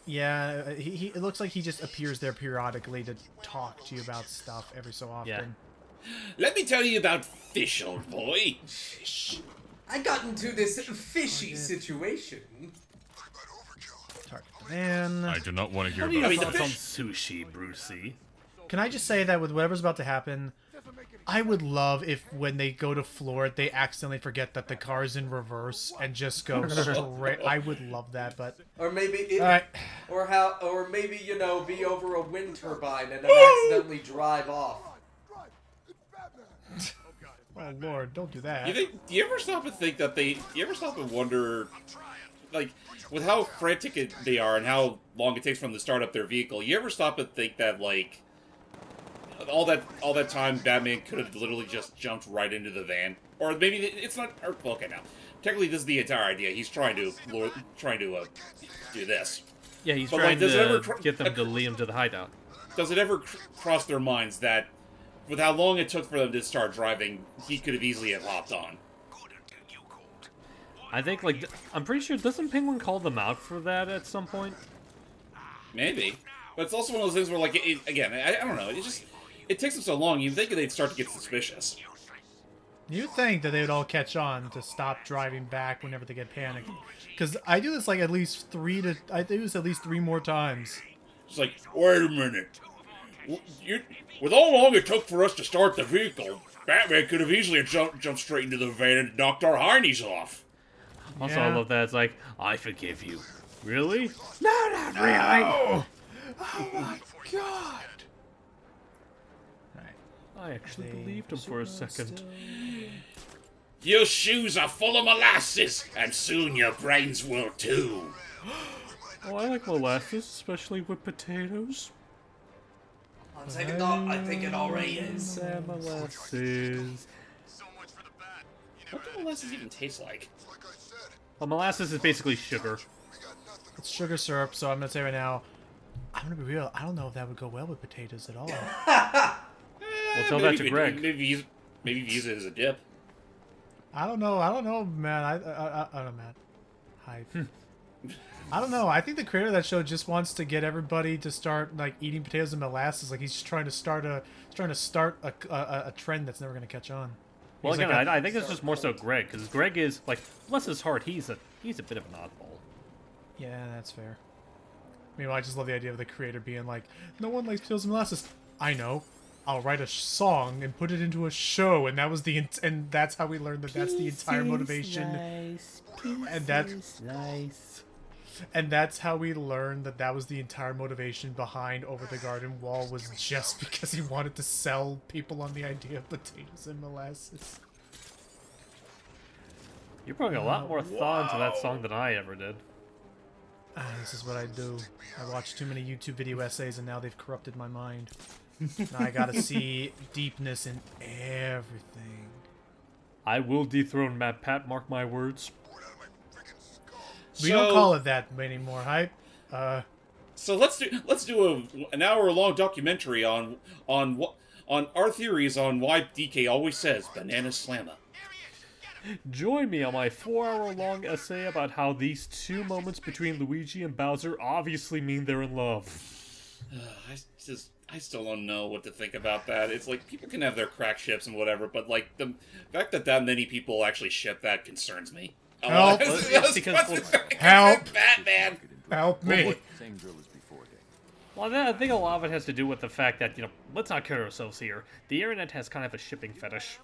Yeah, he it looks like he just appears there periodically to talk to you about stuff every so often. Yeah. Let me tell you about Fish, old boy. Fish. I got into this fishy situation. Man, I do not want to hear What are about your it. thoughts on sushi, Brucey? Can I just say that with whatever's about to happen, I would love if when they go to floor it, they accidentally forget that the car's in reverse and just go straight. I would love that, but Or maybe all right. or maybe be over a wind turbine and then accidentally drive off. Oh Lord, don't do that. Do you ever stop and think that you ever stop and wonder, like, with how frantic they are and how long it takes for them to start up their vehicle, you ever stop and think that, like, all that time Batman could have literally just jumped right into the van? Or maybe it's not, okay, now, technically this is the entire idea. He's trying to do this. Yeah, he's But, trying like, does it to ever get them to lead him to the hideout. Does it ever cross their minds that, with how long it took for them to start driving, he could have easily have hopped on? I think, like, I'm pretty sure, doesn't Penguin call them out for that at some point? Maybe. But it's also one of those things where, like, again, I don't know, it takes them so long, you'd think they'd start to get suspicious. You'd think that they would all catch on to stop driving back whenever they get panicked. Because I do this like at least three more times. It's like, wait a minute. With how long it took for us to start the vehicle, Batman could have easily jumped straight into the van and knocked our heinies off. Also, I love that. It's like, I forgive you. Really? No, not really. Oh my God! I actually believed him for a second. Your shoes are full of molasses, and soon your brains will too. Oh, I like molasses, especially with potatoes. I think it already is. Molasses. What do molasses even taste like? Well, molasses is basically sugar. It's sugar syrup, so I'm gonna say right now, I'm gonna be real. I don't know if that would go well with potatoes at all. Well, tell that to Greg. Maybe use it as a dip. I don't know, man. I don't know, man. Hi. I don't know. I think the creator of that show just wants to get everybody to start like eating potatoes and molasses. Like he's just trying to start a trend that's never gonna catch on. Well, He's again, like I think it's just more so Greg, because Greg is, like, bless his heart, he's a bit of an oddball. Yeah, that's fair. Meanwhile, I just love the idea of the creator being like, no one likes potatoes and molasses. I know. I'll write a song and put it into a show, and that was and that's how we learned that that's the entire motivation. And that's nice. And that's how we learned that that was the entire motivation behind Over the Garden Wall, was just because he wanted to sell people on the idea of potatoes and molasses. You're putting a lot more thought into that song than I ever did. This is what I do. I watch too many YouTube video essays, and now they've corrupted my mind. Now I gotta see deepness in everything. I will dethrone Matt Pat, mark my words. We don't call it that anymore, hype. So let's do an hour-long documentary on our theories on why DK always says banana slammer. Join me on my 4-hour-long essay about how these two moments between Luigi and Bowser obviously mean they're in love. I still don't know what to think about that. It's like, people can have their crack ships and whatever, but like the fact that many people actually ship that concerns me. Help! It's because Help! Batman. Help me! well, I think a lot of it has to do with the fact that, let's not kid ourselves here. The internet has kind of a shipping fetish.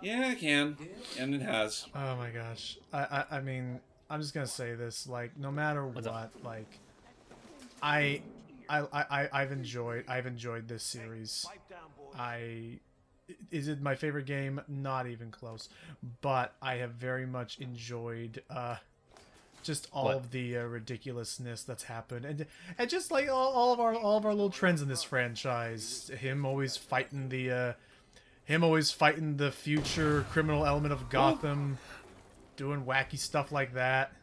Yeah, it can, and it has. Oh my gosh. I mean, I'm just gonna say this. Like, no matter what, like, I've enjoyed this series. Is it my favorite game? Not even close. But I have very much enjoyed just all of the ridiculousness that's happened, and just like all of our little trends in this franchise. Him always fighting the future criminal element of Gotham, doing wacky stuff like that.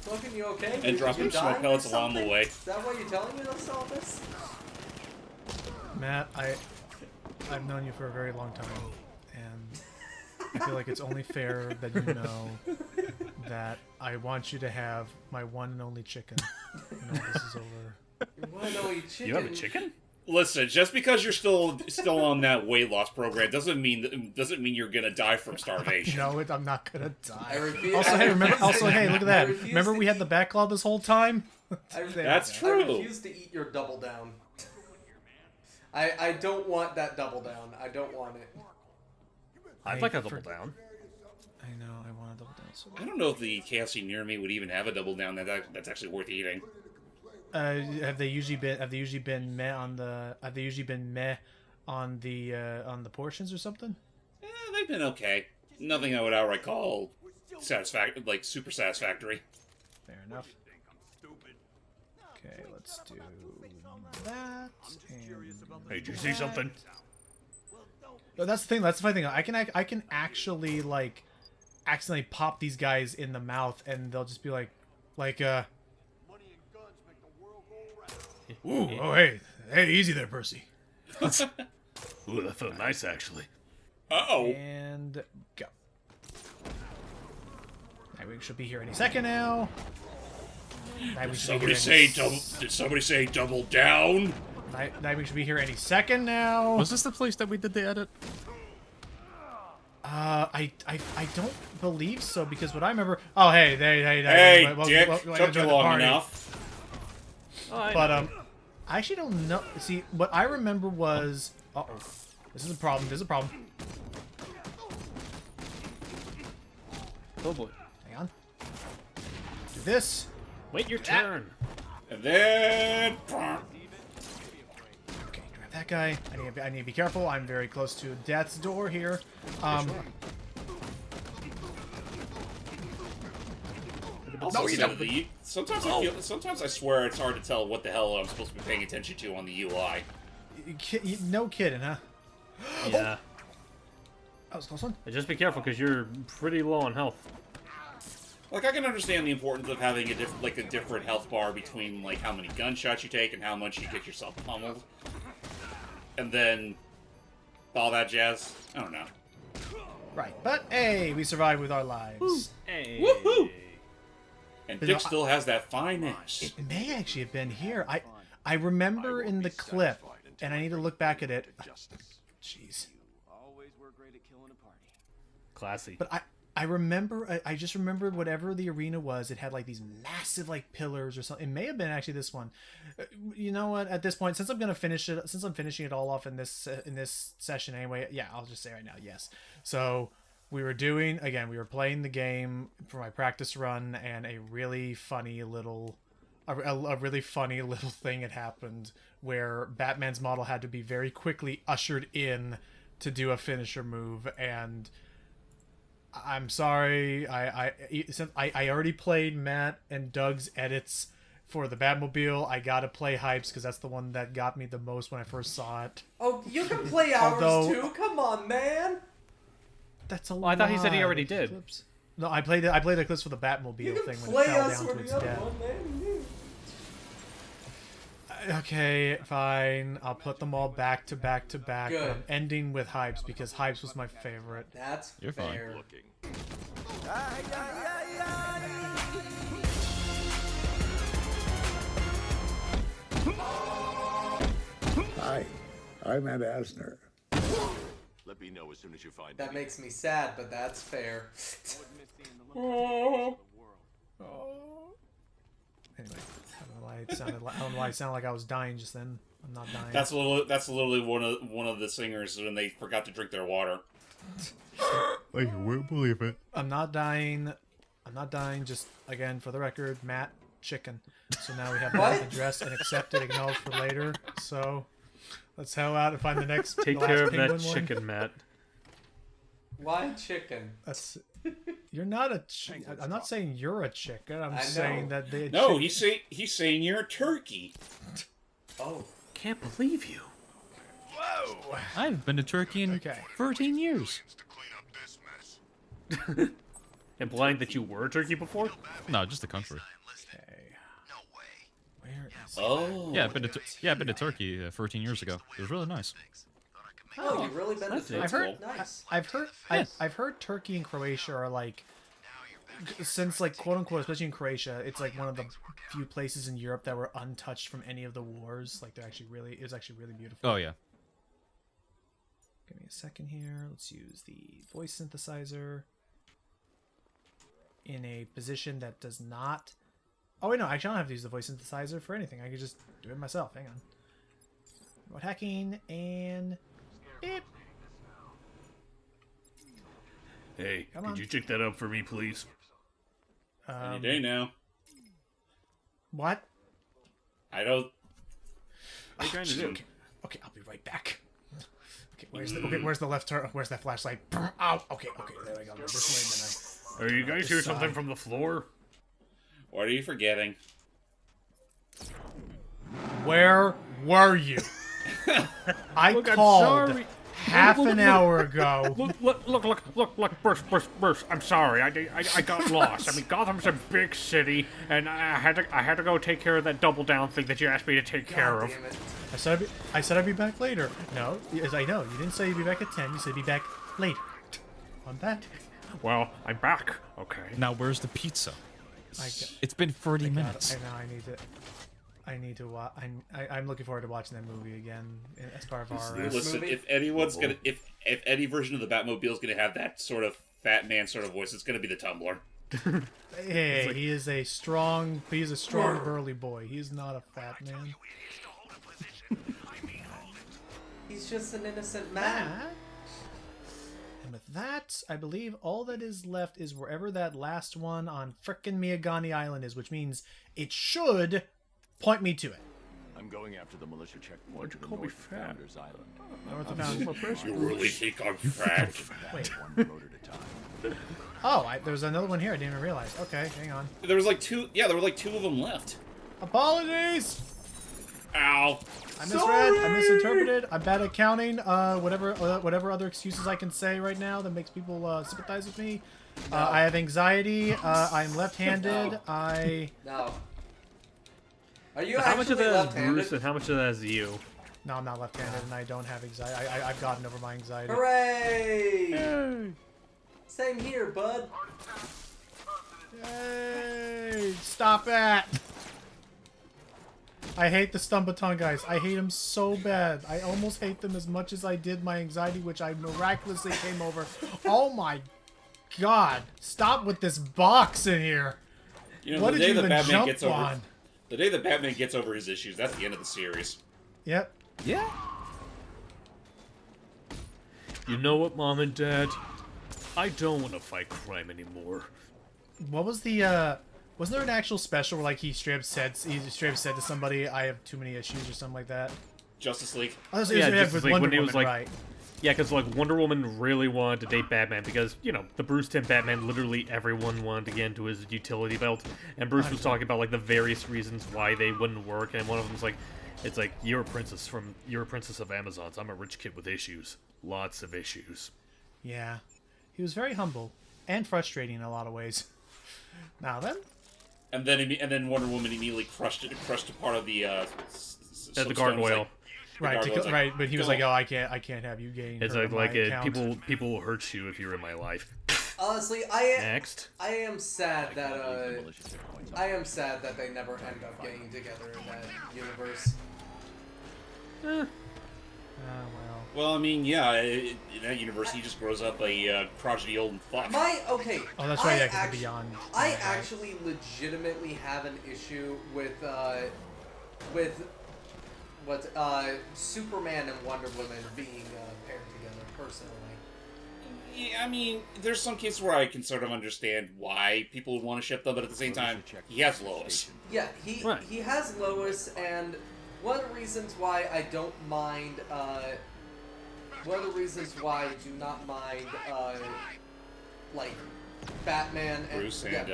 Logan, you okay? And dropping smoke pellets along the way. Is that why you're telling me all this? Matt, I've known you for a very long time, and I feel like it's only fair that you know that I want you to have my one and only chicken when all this is over. Your one and only chicken? You have a chicken? Listen, just because you're still on that weight loss program doesn't mean you're gonna die from starvation. No, I'm not gonna die. Hey, remember. Also, hey, look at that. Remember we had the backlog this whole time. That's true. I refuse to eat your double down. I don't want that double down. I don't want it. I'd like a double down. I know. I want a double down. So I don't know if the KFC near me would even have a double down that's actually worth eating. Have they usually been meh on the portions or something? They've been okay. Nothing I would outright call super satisfactory. Fair enough. Okay, let's do that. Hey, did you see something? No, that's the thing. That's the funny thing. I can actually like accidentally pop these guys in the mouth, and they'll just be like. Ooh, oh hey, easy there, Percy. Ooh, that felt nice, actually. Uh-oh. And go. Nightwing should be here any second now. Did somebody say double down? Nightwing should be here any second now. Was this the place that we did the edit? I don't believe so, because what I remember. Oh hey, Dick, took you long enough. But I actually don't know. See, what I remember was. This is a problem. There's a problem. Oh boy. Hang on. Do this. Wait your turn. And then. Okay, grab that guy. I need to be careful. I'm very close to death's door here. Also, sometimes I swear it's hard to tell what the hell I'm supposed to be paying attention to on the UI. No kidding, huh? Yeah. That was a close one. Just be careful, because you're pretty low on health. Like, I can understand the importance of having a different health bar between like how many gunshots you take and how much you get yourself pummeled, and then all that jazz. I don't know. Right, but hey, we survived with our lives. Woo. Hey. Woohoo! And Dick still has that fine ass. It may actually have been here. I remember in the clip, and I need to look back at it. Jeez. Classy. But I remember, I just remembered whatever the arena was, it had like these massive like pillars or something. It may have been actually this one. You know what? At this point, since I'm finishing it all off in this session anyway, yeah, I'll just say right now, yes. So we were playing the game for my practice run, and a really funny little thing had happened where Batman's model had to be very quickly ushered in to do a finisher move, and I'm sorry, I already played Matt and Doug's edits for the Batmobile. I gotta play Hype's because that's the one that got me the most when I first saw it. Oh, you can play ours too. Come on, man. That's a lot. I thought he said he already did. Clips. No, I played the clips for the Batmobile thing when it fell down to its death. Okay, fine. I'll put them all back to back to back. But I'm ending with Hypes because Hypes was my favorite. That's You're fair. Hi, I'm Ed Asner. Let me me know as soon as you find That him. makes me sad, but that's fair. Anyway, I don't know why it sounded like, I don't know why it sounded like I was dying just then. I'm not dying. That's literally one of the singers when they forgot to drink their water. Like, you won't believe it. I'm not dying. I'm not dying. Just again, for the record, Matt Chicken. So now we have that addressed and accepted, acknowledged for later. So let's head out and find the next. Take the care last of that penguin one. chicken, Matt. Why chicken? That's. You're not a. I'm not saying you're a chicken. I'm saying that they. No, he's saying you're a turkey. Oh. Can't believe you. Whoa. I've been to Turkey in 13 years. Implying that you were a turkey before? No, just the country. Where is Oh. Yeah, I've been to Turkey 14 years ago. It was really nice. Oh, you've really been to Turkey? I've heard. Nice. I've heard Turkey and Croatia are like, since like quote unquote, especially in Croatia, it's like one of the few places in Europe that were untouched from any of the wars. Like they're actually really, it was actually really beautiful. Oh yeah. Give me a second here. Let's use the voice synthesizer in a position that does not. Oh wait, no, actually I don't have to use the voice synthesizer for anything. I can just do it myself. Hang on. Remote hacking and. Beep. Hey, could you check that up for me, please? Any day now. What? I don't. What are you trying to do? Okay, I'll be right back. Okay, where's the left turn? Where's that flashlight? Oh, okay, there we go. This way, Are you guys hear something from the floor? What are you forgetting? Where were you? I Look, I'm called sorry. half an hour ago. Look, burst. I'm sorry. I got lost. I mean, Gotham's a big city, and I had to go take care of that double down thing that you asked me to take care of. Damn it. I said I'd be back later. No, as I know, you didn't say you'd be back at 10. You said you'd be back later. On that. Well, I'm back. Okay. Now where's the pizza? I It's been 30 minutes. I know. I need to watch. I'm looking forward to watching that movie again as part of our. Listen, if anyone's gonna, if any version of the Batmobile is gonna have that sort of fat man sort of voice, it's gonna be the Tumbler. Hey, he is a strong. He's a strong burly boy. He's not a fat man. He's just an innocent man. And with that, I believe all that is left is wherever that last one on frickin' Miyagani Island is, which means it should point me to it. I'm going after the militia checkpoint to the call me north of fat? Founders Island. North of Founders. You really think I'm fat? Wait. One road at a time. Oh, there's another one here. I didn't even realize. Okay, hang on. There was like two. Yeah, there were like two of them left. Apologies. Ow. I misread. I misinterpreted. I'm bad at counting. Whatever other excuses I can say right now that makes people sympathize with me. I have anxiety. I'm left-handed. No. Are you How much of actually that is left-handed? Bruce and how much of that is you? No, I'm not left-handed, and I don't have anxiety. I've gotten over my anxiety. Hooray! Yay! Same here, bud. Yay! Stop it! I hate the Stumbaton guys. I hate them so bad. I almost hate them as much as I did my anxiety, which I miraculously came over. Oh my god! Stop with this box in here. You know, what the did day you the even Batman jump gets over, on? the day that Batman gets over his issues, that's the end of the series. Yep. Yeah. You know what, Mom and Dad? I don't want to fight crime anymore. What was the wasn't there an actual special where like he straight up said to somebody, "I have too many issues" or something like that? Justice League. Oh, it Yeah, was Justice with League, Wonder when he was Woman, like, right? yeah, because like Wonder Woman really wanted to date Batman because you know the Bruce Timm Batman, literally everyone wanted to get into his utility belt, and Bruce was talking about like the various reasons why they wouldn't work, and one of them's like, it's like you're a princess of Amazons. I'm a rich kid with issues, lots of issues. Yeah, he was very humble and frustrating in a lot of ways. Now then. And then Wonder Woman immediately crushed a part of the gargoyle. Right, but he was like, "Oh, I can't have you gain." It's people will hurt you if you're in my life. Honestly, I am sad that they never end up getting together in that universe. Well, I mean, yeah, in that universe, he just grows up a crotchety old fuck. Okay. Oh, that's right. Yeah, 'cause the Beyond. I actually legitimately have an issue with Superman and Wonder Woman being paired together. Personally. Yeah, I mean, there's some cases where I can sort of understand why people would want to ship them, but at the same time, he has Lois. Yeah, he has Lois, and one of the reasons why I don't mind. One of the reasons why I do not mind, like, Batman and Bruce and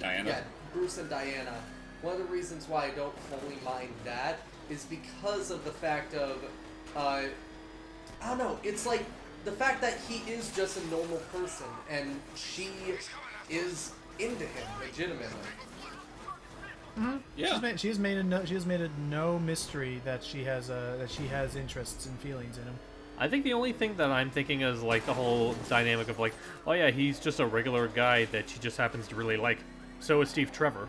Diana. Yeah, Bruce and Diana. One of the reasons why I don't fully mind that is because of the fact of, I don't know, it's like the fact that he is just a normal person and she is into him legitimately. Mm-hmm. Yeah. She has made it no mystery that she has interests and feelings in him. I think the only thing that I'm thinking is like the whole dynamic of like, oh yeah, he's just a regular guy that she just happens to really like. So is Steve Trevor.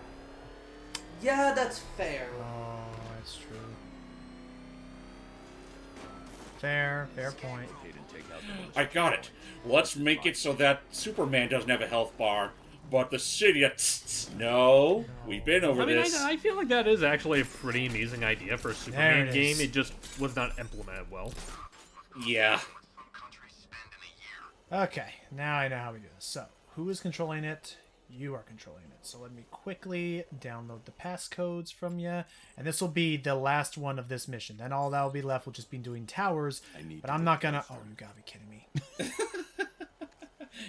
Yeah, that's fair. Oh, that's true. Fair point. I got it. Let's make it so that Superman doesn't have a health bar, but the city... No, we've been over this. I feel like that is actually a pretty amazing idea for a Superman game. It just was not implemented well. Yeah. Okay, now I know how we do this. So, who is controlling it? You are controlling it. So let me quickly download the passcodes from you, and this will be the last one of this mission. Then all that will be left will just be doing towers, but I'm not gonna... Oh, you gotta be kidding me.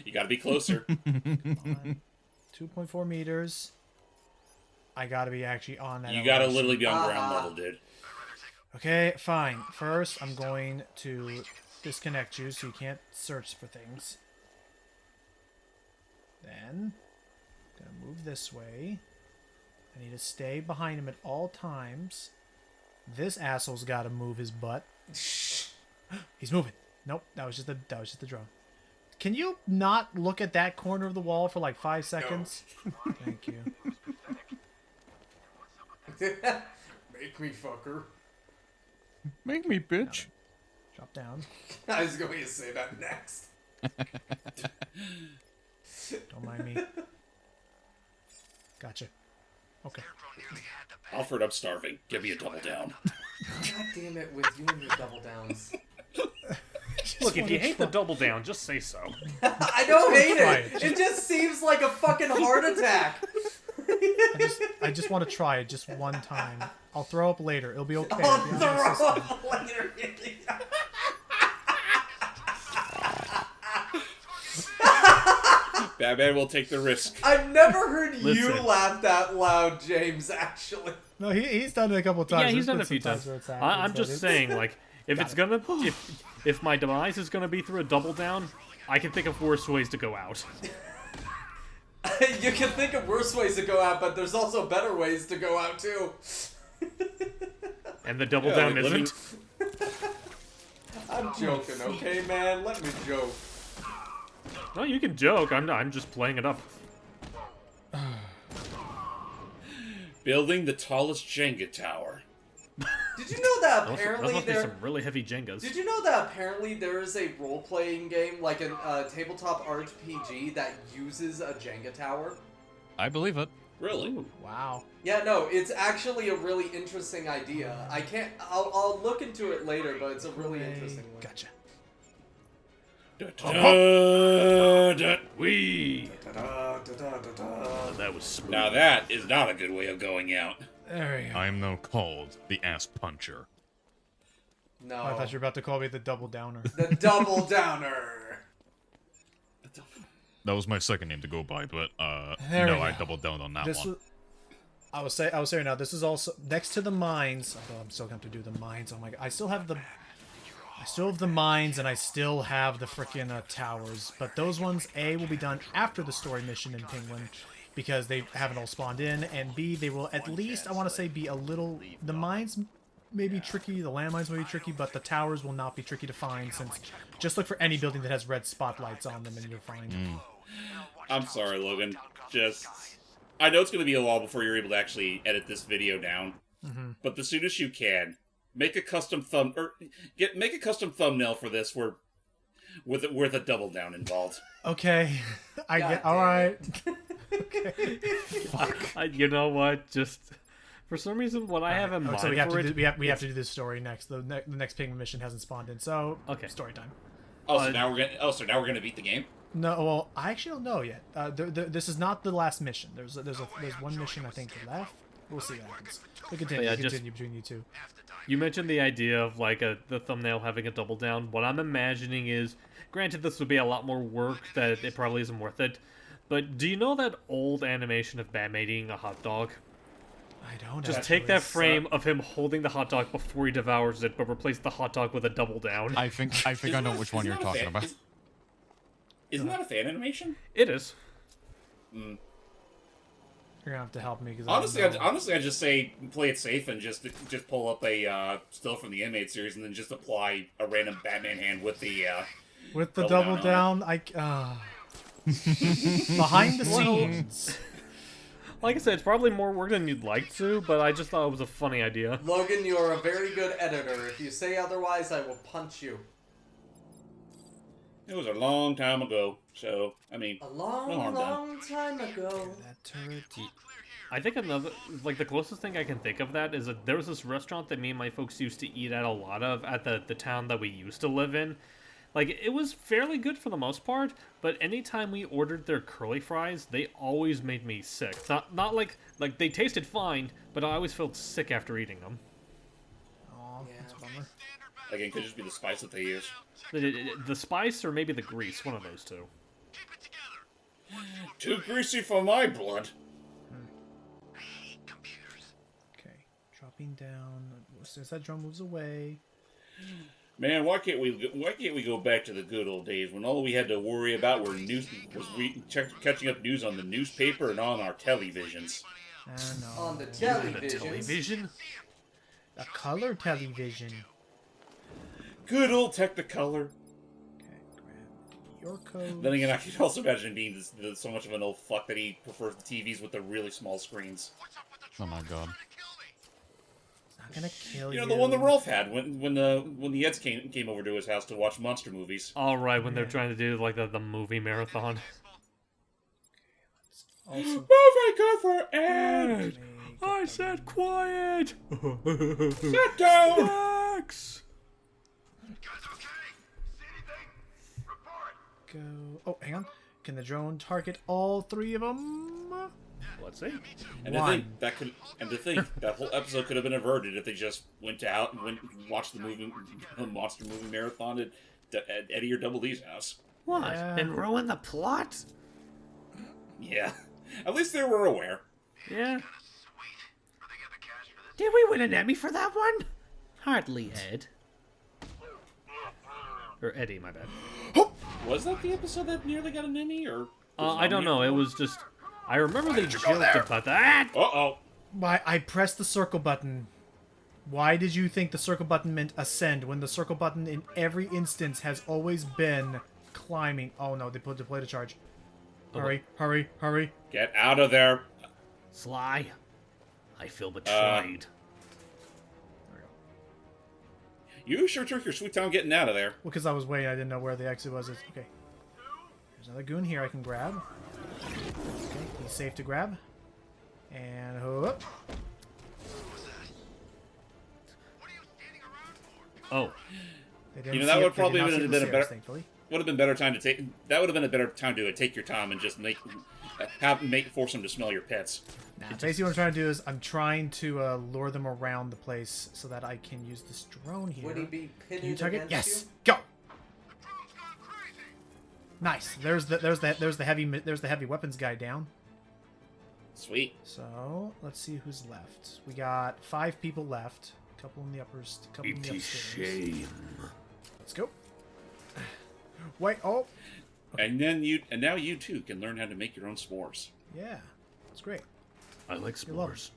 You gotta be closer. 2.4 meters. I gotta be actually on that. You gotta literally be on ground level, dude. Okay, fine. First, I'm going to disconnect you so you can't search for things. Then, I'm gonna move this way. I need to stay behind him at all times. This asshole's gotta move his butt. He's moving. Nope, that was just the drone. Can you not look at that corner of the wall for like 5 seconds? No. Thank you. Make me, fucker. Make me, bitch. Drop down. I was going to say that next. Don't mind me. Gotcha. Okay. Alfred, I'm starving. Give me a double down. God damn it with you and your double downs. Look, if you hate the double down, just say so. I don't hate it. It just seems like a fucking heart attack. I just want to try it just one time. I'll throw up later. It'll be okay. I'll throw up later. Batman will take the risk. I've never heard you laugh that loud, James, actually. No, he's done it a couple times. Yeah, he's done it a few times. I'm just saying, like, if it's gonna... If my demise is gonna be through a double down, I can think of worse ways to go out. You can think of worse ways to go out, but there's also better ways to go out, too. And the double down like isn't? I'm joking, okay, man? Let me joke. No, you can joke. I'm just playing it up. Building the tallest Jenga tower. Did you know that apparently those must be some really heavy Jengas. Did you know that apparently there is a role-playing game, like a tabletop RPG, that uses a Jenga tower? I believe it. Really? Ooh, wow. Yeah, no, it's actually a really interesting idea. I'll look into it later, but it's a really interesting one. Gotcha. That was smooth. Now that is not a good way of going out. There we go. I am now called the ass puncher. No. Oh, I thought you were about to call me the double downer. The double downer. That was my second name to go by, but There we I go. doubled down on that This one. I was saying right now. This is also next to the mines. Although I'm still going to do the mines. Oh my god! I still have the mines, and I still have the frickin' towers. But those ones, A, will be done after the story mission in Penguin, because they haven't all spawned in, and B, they will at least, I want to say, be a little... The mines may be tricky, the landmines may be tricky, but the towers will not be tricky to find, since just look for any building that has red spotlights on them and you'll find it. I'm sorry, Logan. I know it's going to be a while before you're able to actually edit this video down, but the soonest you can, Make a custom make a custom thumbnail for this with a double down involved. Okay, I God get. All damn right. it. You know what? Just for some reason, what I have in mind So we have for to it, we have to do this story next. The next penguin mission hasn't spawned in. So Okay. story time. Oh, so now we're gonna beat the game. No, well, I actually don't know yet. This is not the last mission. There's one mission I think left. We'll see what happens. We continue, Yeah, continue between you two. you mentioned the idea of like the thumbnail having a double down. What I'm imagining is, granted, this would be a lot more work that it probably isn't worth it. But do you know that old animation of Batman eating a hot dog? I don't. Just take that frame of him holding the hot dog before he devours it, but replace the hot dog with a double down. I think I know which one you're talking about. Isn't that a fan animation? It is. Mm. You're gonna have to help me because Honestly, I just say play it safe and just pull up a still from the Inmate series and then just apply a random Batman hand with the double down. Behind the scenes. Like I said, it's probably more work than you'd like to, but I just thought it was a funny idea. Logan, you're a very good editor. If you say otherwise, I will punch you. It was a long time ago, so I mean, A long, no harm done. long time ago. That turret. I think another, like the closest thing I can think of that is that there was this restaurant that me and my folks used to eat at a lot of at the town that we used to live in. Like, it was fairly good for the most part, but anytime we ordered their curly fries, they always made me sick. Not like they tasted fine, but I always felt sick after eating them. Aw, that's a bummer. Again, could just be the spice that they use. The spice or maybe the grease, one of those two. Too greasy for my blood. Okay, dropping down. As that drone moves away. Man, why can't we go back to the good old days when all we had to worry about were catching up news on the newspaper and on our televisions? I know. On the The television. television? A color television. Good old Technicolor. Okay, grab your code. Then again, I can also imagine being so much of an old fuck that he prefers the TVs with the really small screens. Oh my god. It's not gonna kill you. You know, the one that Rolf had when the Eds came over to his house to watch monster movies. All right, when they're trying to do like the movie marathon. Also, Movie good for Ed. I said quiet. Sit down. Snacks. go. Oh, hang on. Can the drone target all three of them? Let's see. And to think that whole episode could have been averted if they just went and watched the monster movie marathon at Eddie or Double D's house. What? And ruin the plot? Yeah. At least they were aware. Yeah. Did we win an Emmy for that one? Hardly, Ed. Or Eddie, my bad. Was that the episode that nearly got an Emmy, or? I don't know. It was just. I remember they joked about that. Uh-oh. Why, I pressed the circle button. Why did you think the circle button meant ascend when the circle button in every instance has always been climbing? Oh no, they deployed a charge. Hurry, hurry, hurry. Get out of there. Sly. I feel betrayed. You sure took your sweet time getting out of there. Well, because I was waiting, I didn't know where the exit was. Okay. There's another goon here I can grab. Okay, he's safe to grab. And whoop. Oh. They didn't That see would it- probably they have did not been see a the better. stairs, thankfully. Would have been better time to take. That would have been a better time to take your time and just force them to smell your pets. Nah, basically what I'm trying to do is I'm trying to lure them around the place so that I can use this drone here. Would he be Can you pitted target? against Yes. you? Go. Nice. There's the heavy weapons guy down. Sweet. So let's see who's left. We got 5 people left. A couple in the uppers. A couple in the upstairs. Shame. Let's go. Wait. Oh. And now you too can learn how to make your own s'mores. Yeah. It's great. I like You love s'mores.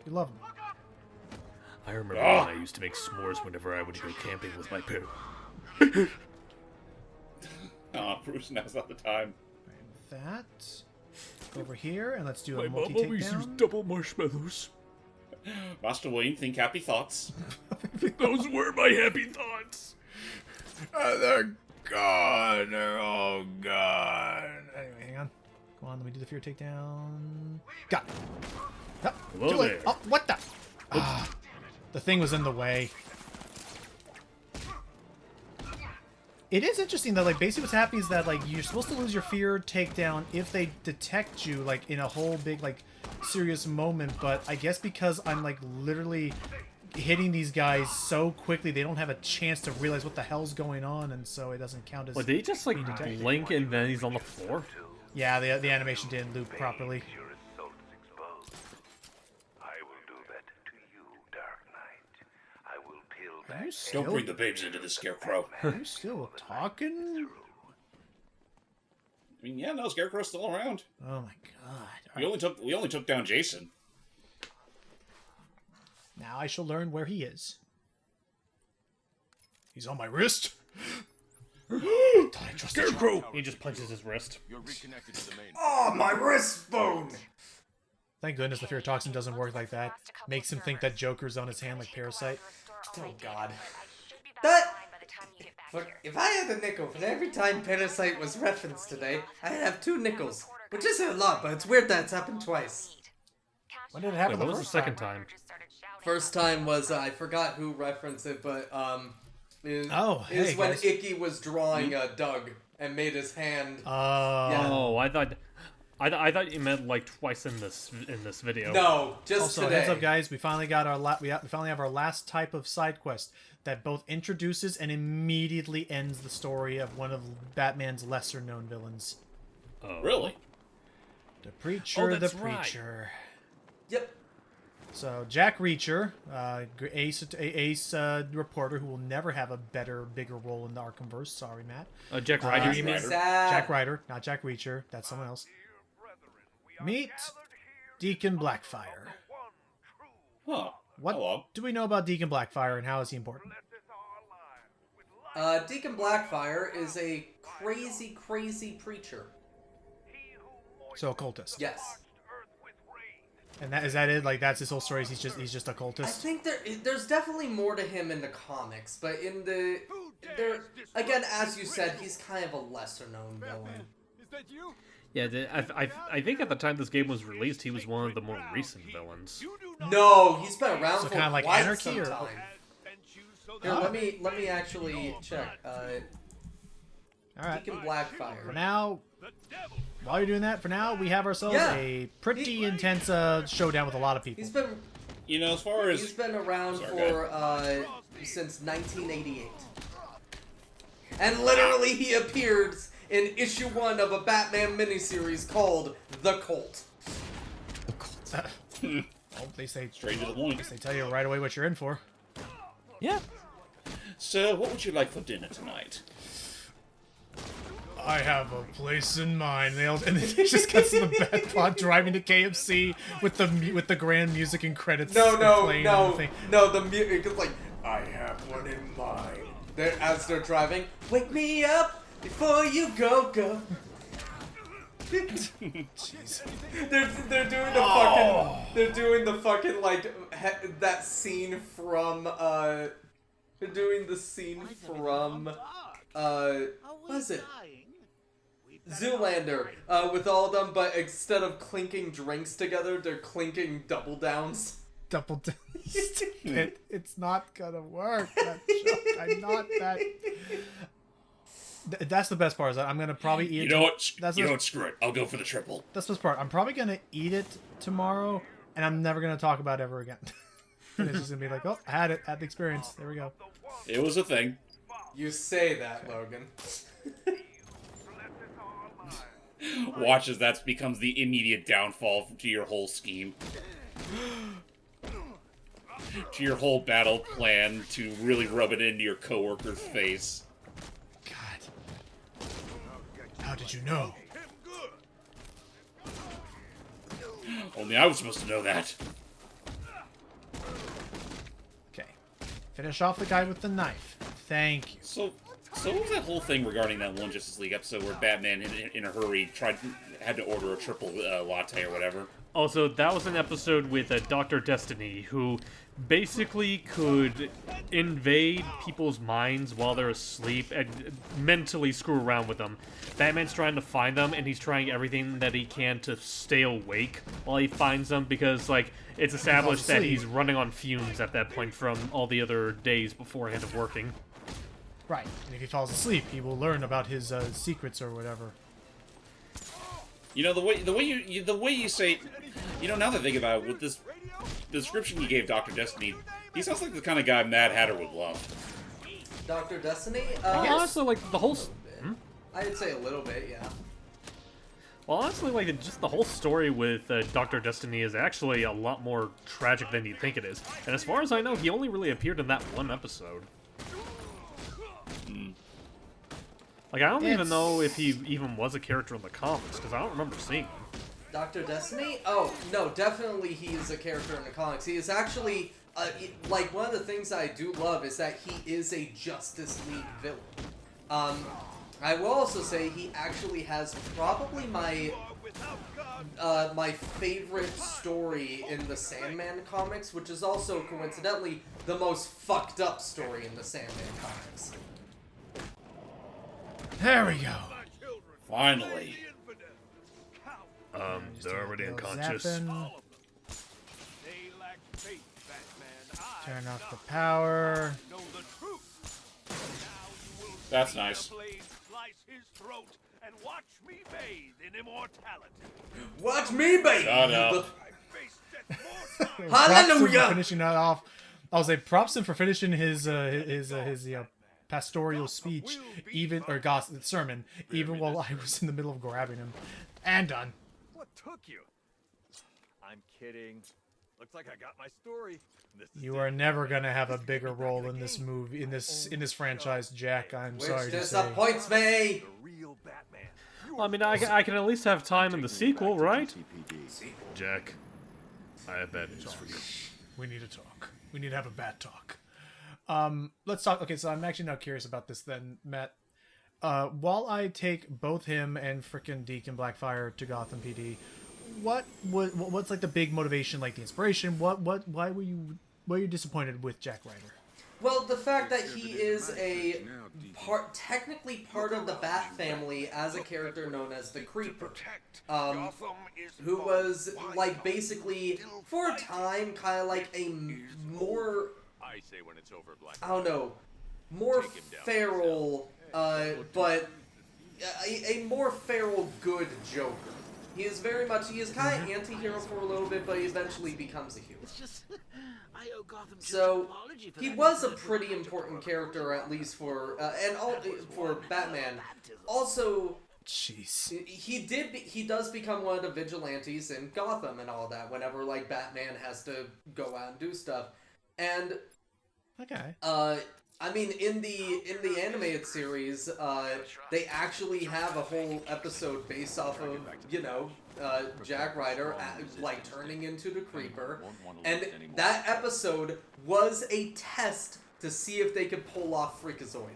You love them. I remember when I used to make s'mores whenever I would go camping with my poo. Bruce, now's not the time. With that, go over here and let's do My a mom multi always takedown. used double marshmallows. Master Wayne, think happy thoughts. Those were my happy thoughts. They're gone. They're all gone. Anyway, hang on. Come on, let me do the fear takedown. Got it. Oh, Hello too late. there. Oh, what the? The thing was in the way. It is interesting that, like, basically what's happening is that, like, you're supposed to lose your fear takedown if they detect you, like, in a whole big, like, serious moment, but I guess because I'm, like, literally hitting these guys so quickly, they don't have a chance to realize what the hell's going on, and so it doesn't count as... Well, did he just, like, detected. blink and then he's on the floor? Yeah, the animation didn't loop properly. Are you still... Don't bring the babes into the Scarecrow. Are you still talking? I mean, yeah, no, Scarecrow's still around. Oh my god. We only took down Jason. Now I shall learn where he is. He's on my wrist. Scarecrow! He just punches his wrist. You're reconnected to the main. Oh, my wrist bone! Thank goodness the fear toxin doesn't work like that. Makes him think that Joker's on his hand like Parasite. Oh god. That... Look, if I had a nickel for every time Parasite was referenced today, I'd have 2 nickels. Which isn't a lot, but it's weird that it's happened twice. When did it happen What the was the first second time? First time was, I forgot who referenced it, but, is hey, when guys. Icky was drawing Doug and made his hand... yeah. Oh, I thought you meant like twice in this video. No, just also, today. heads up, guys. We finally got our we finally have our last type of side quest that both introduces and immediately ends the story of one of Batman's lesser known villains. Oh, really? The Preacher, Oh, that's the right. Preacher. Yep. So Jack Reacher, ace reporter who will never have a better, bigger role in the Arkhamverse. Sorry, Matt. Jack Ryder, you mean? Jack Ryder, not Jack Reacher. That's someone else. Meet Deacon Blackfire. Huh. What Hello. do we know about Deacon Blackfire and how is he important? Deacon Blackfire is a crazy, crazy preacher. So a cultist. Yes. And is that it? Like that's his whole story. He's just a cultist. I think there's definitely more to him in the comics, but in the again, as you said, he's kind of a lesser known villain. Yeah, I think at the time this game was released, he was one of the more recent villains. No, he's been around So for kinda like quite Anarchy, some or- time. Here, let me actually check. All right. Deacon Blackfire. For now, while you're doing that, for now we have ourselves Yeah. a pretty intense showdown with a lot of people. He's been You know, as far as he's been around Sorry, for since 1988, and literally he appears in issue 1 of a Batman miniseries called The Cult. Well, they say straight to the point. They tell you right away what you're in for. Yeah. So, what would you like for dinner tonight? I have a place in mind. And then he just cuts to the bad plot driving to KFC with the grand music and credits. playing on the thing. No. The music is like, I have one in mind. As they're driving, wake me up before you go. Jeez. They're doing the fucking. They're doing the fucking like that scene from. They're doing the scene from. What is it? Zoolander, with all of them, but instead of clinking drinks together, they're clinking double downs. Double down. It's not gonna work. That joke. I'm not that. That's the best part. Is that I'm gonna probably eat. You know what? That's you know what? Screw it. I'll go for the triple. That's the best part. I'm probably gonna eat it tomorrow, and I'm never gonna talk about it ever again. And it's just gonna be like, oh, I had it, had the experience. There we go. It was a thing. You say that, Logan. Watch as that becomes the immediate downfall to your whole scheme. To your whole battle plan to really rub it into your coworker's face. God. How did you know? Only I was supposed to know that. Okay. Finish off the guy with the knife. Thank you. So what was that whole thing regarding that one Justice League episode where Batman, in a hurry, had to order a triple latte or whatever. Also, that was an episode with Dr. Destiny, who basically could invade people's minds while they're asleep and mentally screw around with them. Batman's trying to find them, and he's trying everything that he can to stay awake while he finds them, because, like, it's established that he's running on fumes at that point from all the other days beforehand of working. Right. And if he falls asleep, he will learn about his secrets or whatever. You know, the way you say, you know, now that I think about it, with this description you gave Dr. Destiny, he sounds like the kind of guy Mad Hatter would love. Dr. Destiny? Honestly, like, the whole... I'd say a little bit, yeah. Well, honestly, like, just the whole story with Dr. Destiny is actually a lot more tragic than you'd think it is. And as far as I know, he only really appeared in that one episode. Like, I don't even know if he even was a character in the comics, because I don't remember seeing him. Dr. Destiny? Oh, no, definitely he is a character in the comics. He is actually, like, one of the things I do love is that he is a Justice League villain. I will also say he actually has probably my my favorite story in the Sandman comics, which is also, coincidentally, the most fucked up story in the Sandman comics. There we go. Finally. They're already unconscious. Turn off the power. That's nice. Watch me bathe! Shut up. Hallelujah! Finishing that off. I'll say props to him for finishing his pastoral speech, sermon, even while I was in the middle of grabbing him. And done. What took you? I'm kidding. Looks like I got my story. You are never gonna have a bigger role in this movie, in this franchise, Jack. I'm sorry to say. Which disappoints me. Well, I mean, I can at least have time in the sequel, right? Jack, I have bad news for you. We need to talk. We need to have a bad talk. Let's talk. Okay, so I'm actually now curious about this then, Matt. While I take both him and frickin' Deacon Blackfire to Gotham PD, what's like the big motivation, like the inspiration? Why were you disappointed with Jack Ryder? Well, the fact that he is technically part of the Bat family as a character known as the Creeper, who was like basically for a time kind of like a more, I don't know, more feral, but a more feral good Joker. He is kind of anti-hero for a little bit, but he eventually becomes a hero. So he was a pretty important character, at least for for Batman. Also, jeez, he does become one of the vigilantes in Gotham and all that. Whenever like Batman has to go out and do stuff, and okay, I mean, in the animated series, they actually have a whole episode based off of, Jack Ryder, like, turning into the Creeper. And that episode was a test to see if they could pull off Freakazoid.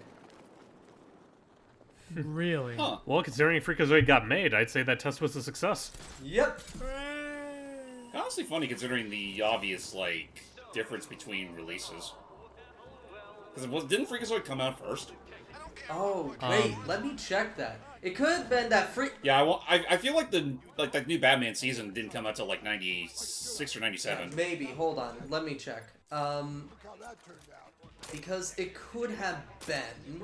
Really? Huh. Well, considering Freakazoid got made, I'd say that test was a success. Yep. Honestly funny considering the obvious, like, difference between releases. Because didn't Freakazoid come out first? Oh, wait, let me check that. It could have been that Yeah, well, I feel like the new Batman season didn't come out till like 96 or 97. Maybe, hold on, let me check. Because it could have been...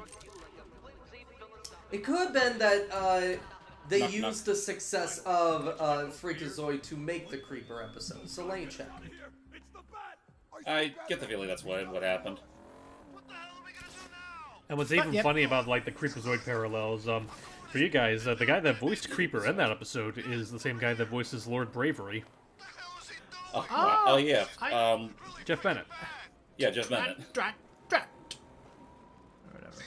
It could have been that, they used the success of, Freakazoid to make the Creeper episode, so let me check. I get the feeling that's what happened. And what's even funny about, like, the Creepazoid parallels, for you guys, the guy that voiced Creeper in that episode is the same guy that voices Lord Bravery. Oh, wow. Oh yeah. Jeff Bennett. Yeah, Jeff Bennett. Whatever.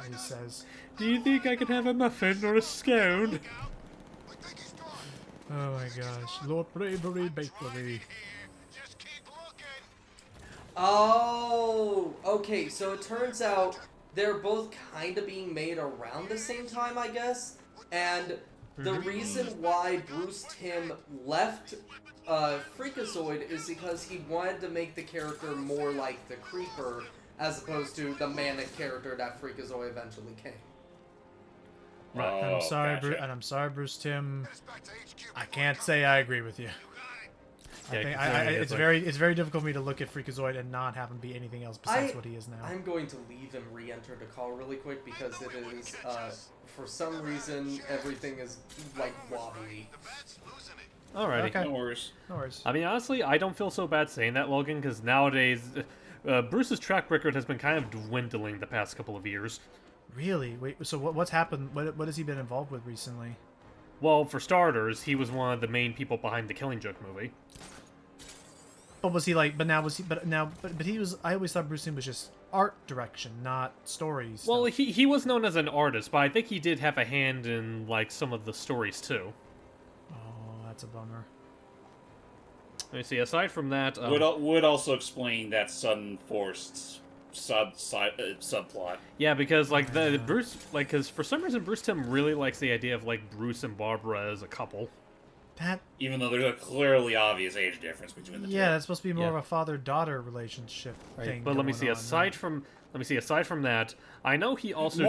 He says, "Do you think I could have a muffin or a scone?" Oh my gosh. Lord Bravery, Bakery. Oh, okay, so it turns out they're both kind of being made around the same time, I guess. And the reason why Bruce Timm left Freakazoid is because he wanted to make the character more like the Creeper, as opposed to the manic character that Freakazoid eventually became. Right. And I'm sorry, and I'm sorry, Bruce Timm. I can't say I agree with you. Yeah, it's very difficult for me to look at Freakazoid and not have him be anything else besides what he is now. I'm going to leave and re-enter the call really quick because it is, for some reason, everything is, like, wobbly. Alrighty. Okay. No worries. No worries. I mean, honestly, I don't feel so bad saying that, Logan, because nowadays, Bruce's track record has been kind of dwindling the past couple of years. Really? Wait, so what's happened? What has he been involved with recently? Well, for starters, he was one of the main people behind the Killing Joke movie. But was he like? But he was. I always thought Bruce Timm was just art direction, not stories. Well, he was known as an artist, but I think he did have a hand in like some of the stories too. Oh, that's a bummer. Let me see. Aside from that, would also explain that sudden forced subplot. Yeah, because like the Bruce, like, because for some reason Bruce Timm really likes the idea of like Bruce and Barbara as a couple. Even though there's a clearly obvious age difference between the two. Yeah, that's supposed to be more of a father-daughter relationship thing. But let me see. Aside from that, I know he also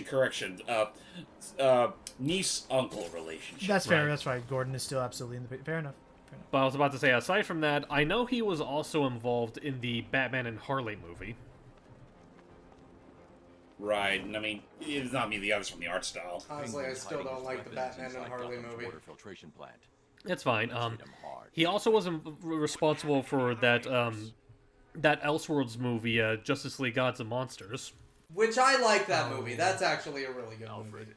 correction. Niece-uncle relationship. That's fair. Right. That's right. Gordon is still absolutely in the fair enough. But I was about to say, aside from that, I know he was also involved in the Batman and Harley movie. Right, and I mean, it's not me, the others from the art style. Honestly, I still don't like the Batman and Harley movie. Water filtration plant. It's fine. He also wasn't responsible for that that Elseworlds movie, Justice League Gods and Monsters. Which I like that movie. That's actually a really good movie.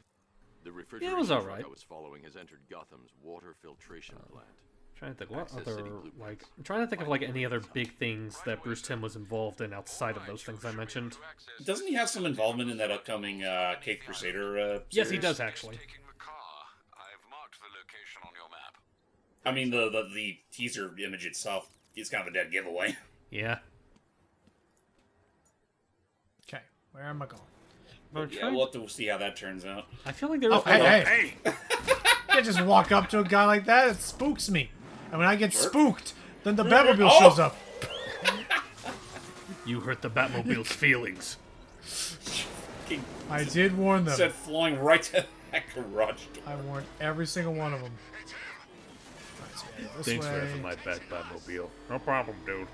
The refrigeration it was alright. I was following has entered Gotham's water filtration plant. Trying to think what other like I'm trying to think of like any other big things that Bruce Timm was involved in outside of those things I mentioned. Doesn't he have some involvement in that upcoming Cape Crusader series? Yes, he does actually. I mean, the teaser image itself is kind of a dead giveaway. Yeah. Okay, where am I going? Yeah, we'll have to see how that turns out. I feel like there was hey! You can't just walk up to a guy like that. It spooks me. And when I get spooked, then the Batmobile shows up. You hurt the Batmobile's feelings. I did warn them. Said flying right to that garage door. I warned every single one of them. Thanks for having my back, Batmobile. No problem, dude.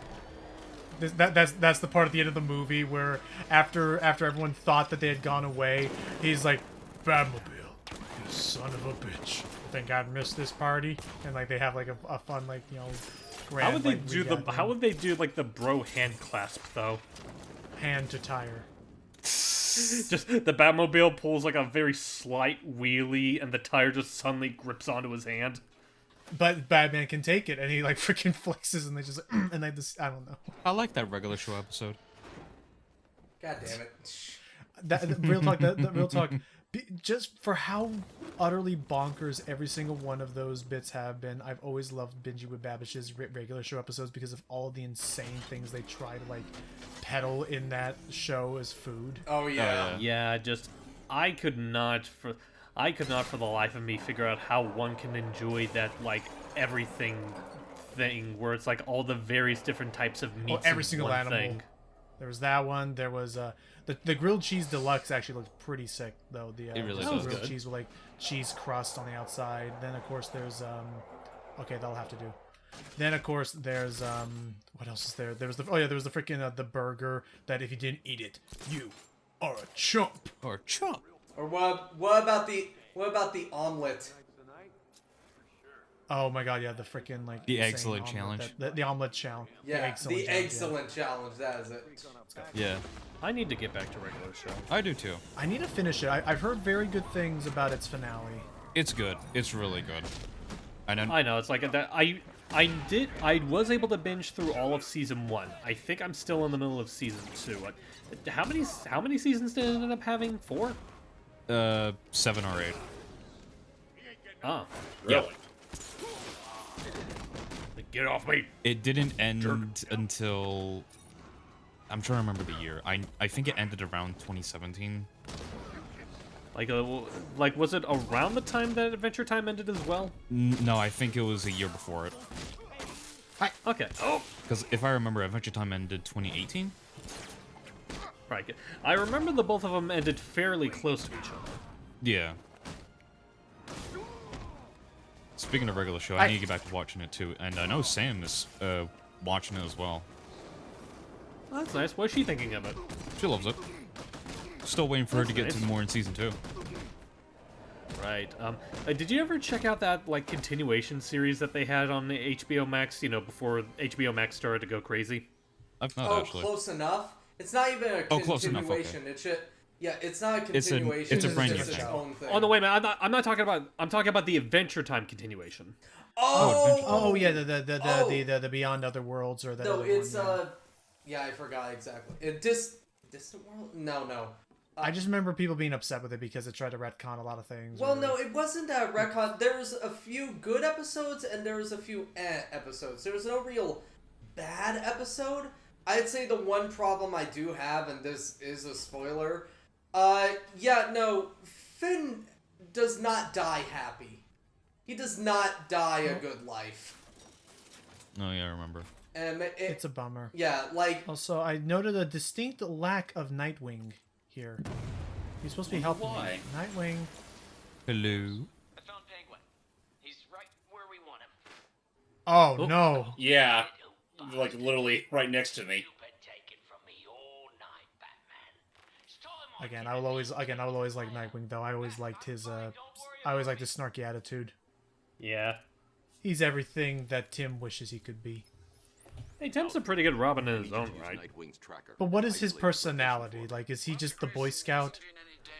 That's the part at the end of the movie where after everyone thought that they had gone away, he's like, Batmobile, you son of a bitch. Think I'd miss this party? And like they have like a fun like, you know, grand, how would they do like the bro hand clasp though? Hand to tire. Just the Batmobile pulls like a very slight wheelie and the tire just suddenly grips onto his hand. But Batman can take it and he like freaking flexes and they just and they just I don't know. I like that regular show episode. God damn it. Real talk, the real talk. Just for how utterly bonkers every single one of those bits have been, I've always loved binging with Babish's regular show episodes because of all the insane things they try to like peddle in that show as food. Oh yeah. Yeah, just I could not for the life of me figure out how one can enjoy that like everything thing where it's like all the various different types of meats. Every single animal. Thing. There was that one. There was the grilled cheese deluxe actually looked pretty sick though. The it really grilled does. cheese with like cheese crust on the outside. Then of course there's okay, that'll have to do. Then of course there's what else is there? There was the freaking the burger that if you didn't eat it, you are a chump. Or chump. Or what about the omelet? Oh my god, yeah, the freaking like the excellent challenge. The omelet challenge. Yeah, the excellent challenge. That is it. Yeah. I need to get back to regular show. I do too. I need to finish it. I've heard very good things about its finale. It's good. It's really good. I know. It's like that. I was able to binge through all of season 1. I think I'm still in the middle of season 2. How many seasons did it end up having? 4? 7 or 8. Oh, really? Yeah. Get off me! It didn't end until I'm trying to remember the year. I think it ended around 2017. Like, was it around the time that Adventure Time ended as well? No, I think it was a year before it. Okay. Oh! Because if I remember, Adventure Time ended 2018? Right. I remember the both of them ended fairly close to each other. Yeah. Speaking of regular show, I need to get back to watching it too, and I know Sam is watching it as well. Oh, that's nice. What's she thinking of it? She loves it. Still waiting for her to get to more in season 2. Right. Did you ever check out that like continuation series that they had on the HBO Max? You know, before HBO Max started to go crazy. I've not actually. Close enough. It's not even a continuation. Close enough, okay. It should. Yeah, it's not a continuation. It's a brand new just its thing. own thing. Oh no, wait a minute. I'm not talking about. I'm talking about the Adventure Time continuation. Oh yeah, the Beyond Other Worlds or that. No, other it's one, yeah, I forgot exactly. Distant World? No. I just remember people being upset with it because it tried to retcon a lot of things. Well, no, it wasn't a retcon. There was a few good episodes and there was a few episodes. There was no real bad episode. I'd say the one problem I do have, and this is a spoiler, Finn does not die happy. He does not die a good life. Oh yeah, I remember. And it's a bummer. Yeah, like... Also, I noted a distinct lack of Nightwing here. He's supposed to be helping me. Nightwing. Hello. I found Penguin. He's right where we want him. Oh, no. Yeah. Like, literally right next to me. Again, I will always like Nightwing though. I always liked his snarky attitude. Yeah. He's everything that Tim wishes he could be. Hey, Tim's a pretty good Robin in his own right. But what is his personality? Like, is he just the Boy Scout?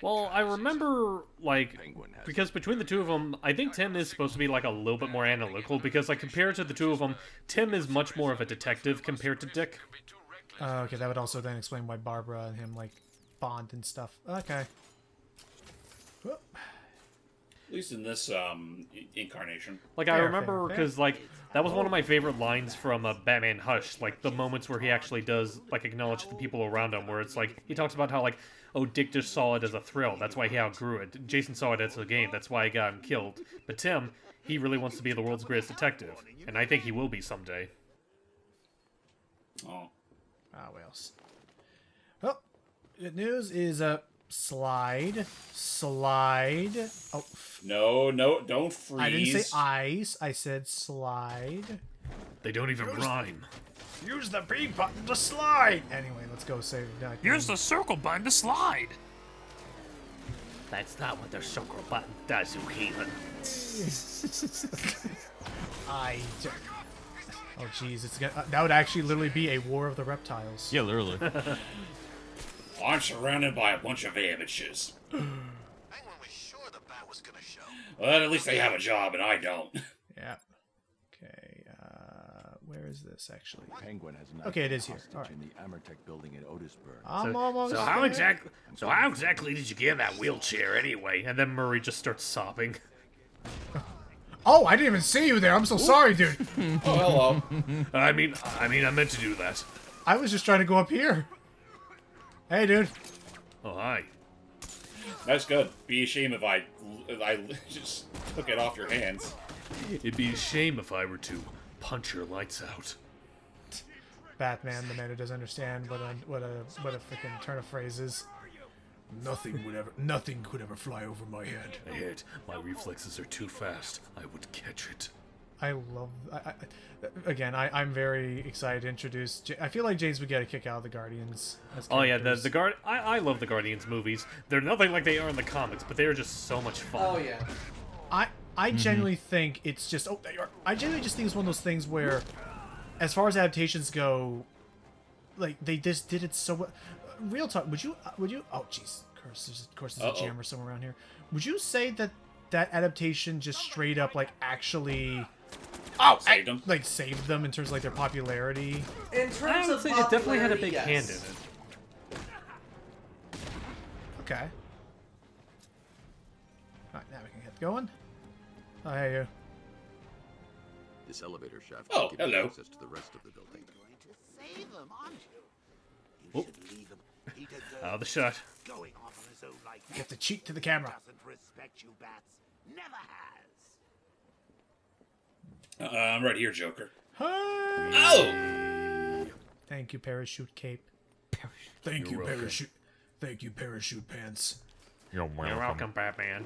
Well, I remember, like, because between the two of them, I think Tim is supposed to be, like, a little bit more analytical, because, like, compared to the two of them, Tim is much more of a detective compared to Dick. Okay, that would also then explain why Barbara and him, like, bond and stuff. Okay. At least in this incarnation. Like, I remember, because, like, that was one of my favorite lines from Batman Hush, like, the moments where he actually does, like, acknowledge the people around him, where it's, like, he talks about how, like, oh, Dick just saw it as a thrill, that's why he outgrew it. Jason saw it as a game, that's why he got him killed. But Tim, he really wants to be the world's greatest detective, and I think he will be someday. Oh. Ah, what else? Oh, good news is, slide. Oh. No, don't freeze. I didn't say ice. I said slide. They don't even rhyme. Use the B button to slide. Anyway, let's go save Nightwing. Use the circle button to slide. That's not what the circle button does, you heathen. Oh, jeez, it's gonna. That would actually literally be a war of the reptiles. Yeah, literally. I'm surrounded by a bunch of amateurs. Well, at least they have a job, and I don't. Yeah. Okay. Where is this actually? Penguin has an okay, it is here. All right. In the Amertech building in Otisburg. So how exactly did you get in that wheelchair anyway? And then Murray just starts sobbing. Oh, I didn't even see you there. I'm so sorry, dude. Oh, hello. I mean, I meant to do that. I was just trying to go up here. Hey, dude. Oh, hi. That's good. Be a shame if I just took it off your hands. It'd be a shame if I were to punch your lights out. Batman, the man who doesn't understand what a freaking turn of phrase is. Nothing could ever fly over my head. My reflexes are too fast. I would catch it. I love. I'm very excited to introduce. I feel like James would get a kick out of the Guardians. Oh yeah, I love the Guardians movies. They're nothing like they are in the comics, but they are just so much fun. Oh yeah. I genuinely think it's just. Oh, they are. I genuinely just think it's one of those things where, as far as adaptations go, like they just did it so well. Real talk. Would you? Oh, jeez. Of course, there's a jammer somewhere around here. Would you say that adaptation just straight up like actually? Saved them in terms of like their popularity. In terms I would of say it definitely had a big yes. hand in it. Okay. Alright, now we can get going. Oh, hey, you. This elevator shaft hello. access to the rest of the building. You're going to save them, aren't you? Oh. You should leave them He deserves Oh, the shot. going off on his own like You have to cheat to the camera. Doesn't respect you, Bats. Never has. I'm right here, Joker. Oh! Oh! Thank you, parachute cape. Thank you, parachute. Thank you, parachute pants. You're welcome. You're welcome, Batman.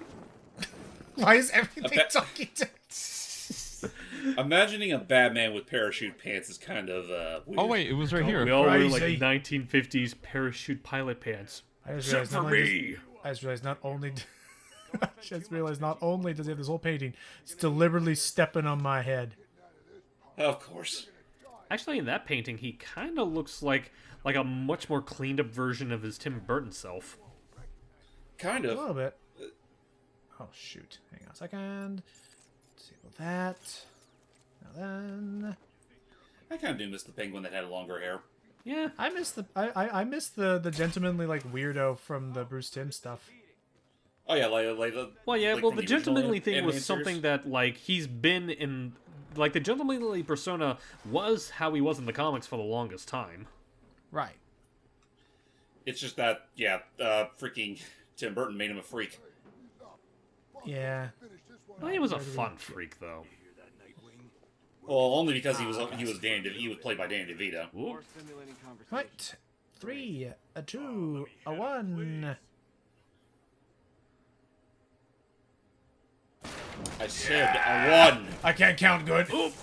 Why is everything talking to? Imagining a Batman with parachute pants is kind of weird. Oh wait, it was right here. We all wear like Crazy. 1950s parachute pilot pants. I just Except realized not only I just realized not only does he have this whole painting, it's deliberately stepping on my head. Of course. Actually, in that painting, he kind of looks like a much more cleaned up version of his Tim Burton self. Kind A of. little bit. Oh shoot! Hang on a second. Disable that. Now then. I kind of do miss the Penguin that had longer hair. Yeah, I miss I miss the gentlemanly like weirdo from the Bruce Timm stuff. Oh yeah, like the. Well, yeah. like Well, from the original gentlemanly thing animated was series. something that like he's been in. Like the gentlemanly persona was how he was in the comics for the longest time. Right. It's just that, yeah, freaking Tim Burton made him a freak. Yeah. Well, he was a fun freak, though. Well, only because he was played by Danny DeVito. Right. 3, a 2, a 1. I said a 1. I can't count good. Oop.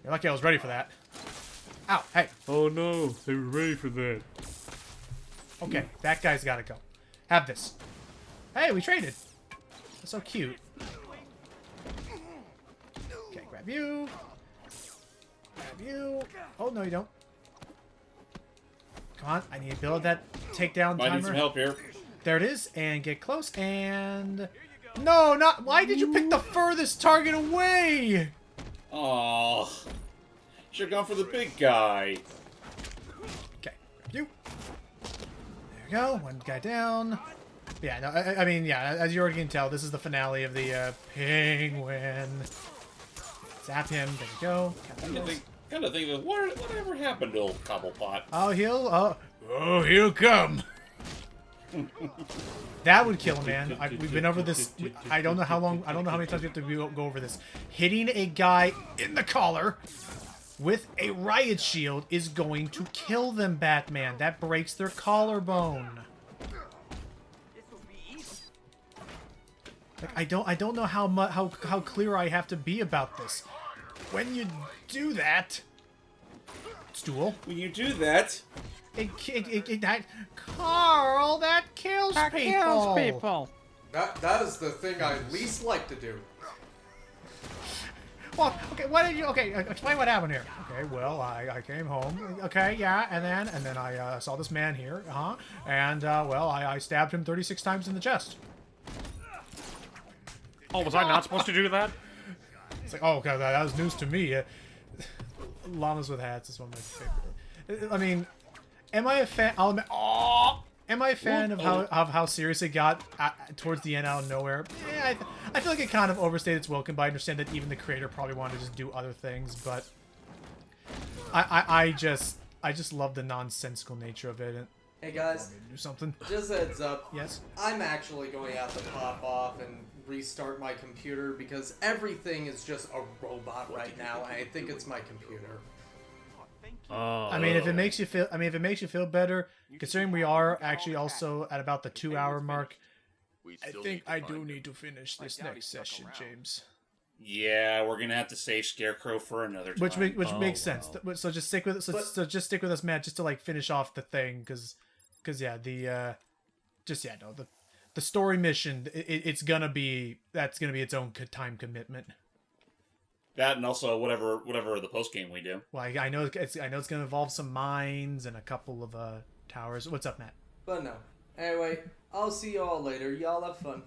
You're lucky I was ready for that. Ow, hey. Oh no, they were ready for that. Okay, that guy's gotta go. Have this. Hey, we traded. That's so cute. Okay, grab you. Grab you. Oh, no, you don't. Come on, I need to build that takedown Might timer. need some help here. There it is, and get close, and... No, not... Why did you pick the furthest target away? Oh, should've gone for the big guy. Okay, you. There we go, one guy down. Yeah, no, I mean, yeah, as you already can tell, this is the finale of the Penguin. Zap him, there we go. Kind of think of whatever happened to old Cobblepot. Oh, he'll come. That would kill a man. We've been over this. I don't know how long. I don't know how many times we have to go over this. Hitting a guy in the collar with a riot shield is going to kill them, Batman. That breaks their collarbone. Like, I don't know how clear I have to be about this. When you do that, stool. When you do that. That Carl, that kills people. That is the thing I least like to do. Well, okay, what did you? Okay, explain what happened here. Okay, well, I came home. Okay, yeah, and then I saw this man here, and well, I stabbed him 36 times in the chest. Oh, was I not supposed to do that? It's like, oh, okay, that was news to me. Llamas with hats is one of my favorite. I mean, am I a fan? Am I a fan of how serious it got towards the end out of nowhere? Yeah, I feel like it kind of overstayed its welcome, but I understand that even the creator probably wanted to just do other things. But I just love the nonsensical nature of it. Hey guys, do something. Just a heads up. Yes. I'm actually going to have to pop off and restart my computer because everything is just a robot right now, and I think it's my computer. I mean, if it makes you feel better, considering we are actually also at about the 2-hour mark, I think I do need to finish this next session, James. Yeah, we're gonna have to save Scarecrow for another time. Which makes sense. So just stick with so just stick with us, Matt, just to like finish off the thing, because yeah, the story mission, it's gonna be its own time commitment. That and also whatever the post game we do. Well, I know it's gonna involve some mines and a couple of towers. What's up, Matt? But no. Anyway, I'll see y'all later. Y'all have fun.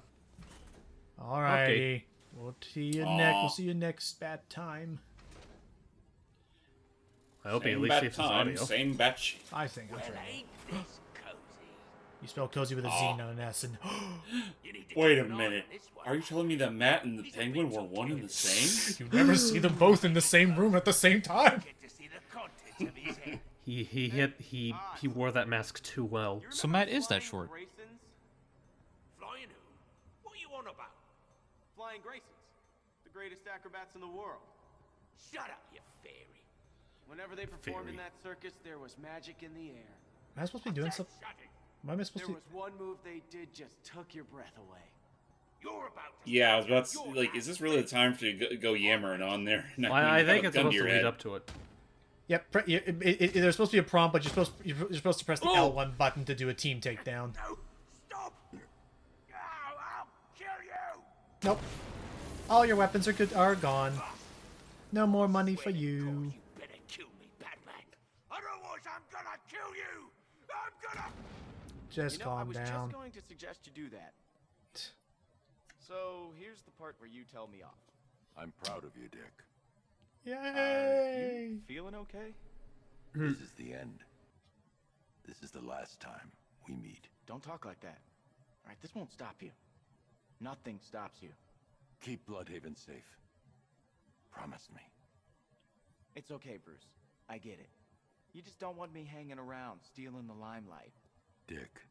Alrighty. Okay. We'll see you next bat time. I hope he at Same least bat saves his time, audio. same batch. I think I'm sure. You spell cozy with a Z, not an S. And Wait a minute. Are you telling me that Matt and the Penguin were one and the same? you never see them both in the same room at the same time. He wore that mask too well. So Matt is that short. Flying who? What are you on about? Flying Graysons, the greatest acrobats in the world. Shut up, you fairy. Whenever they performed in that circus, there was magic in the air. Am I supposed to be doing something? Am I supposed There to? was one move they did just took your breath away. You're about to. Yeah, I was about to like, is this really the time for you to go yammering on there? I think it's supposed to lead up to it. Yep. There's supposed to be a prompt, but you're supposed to press the L1 button to do a team takedown. No, stop! I'll kill you! Nope. All your weapons are gone. No more money for you. You better kill me, Batman. Otherwise, I'm gonna kill you. I'm gonna. Just I calm was down. just going to suggest you do that. So here's the part where you tell me off. I'm proud of you, Dick. Yay! You feeling okay? This is the end. This is the last time we meet. Don't talk like that. All right, this won't stop you. Nothing stops you. Keep Bloodhaven safe. Promise me. It's okay, Bruce. I get it. You just don't want me hanging around, stealing the limelight. Dick.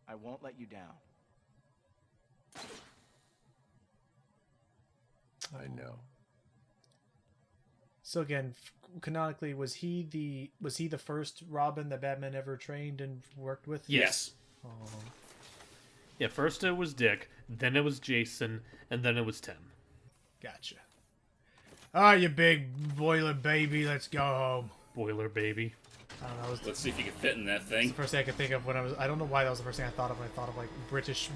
I won't let you down. I know. So again, canonically, was he the first Robin that Batman ever trained and worked with? Yes. Oh. Yeah, first it was Dick, then it was Jason, and then it was Tim. Gotcha. All right, you big boiler baby, let's go home. Boiler baby. I don't know. Let's see if you can fit in that It's thing. the first thing I could think of when I don't know why that was the first thing I thought of when I thought of like British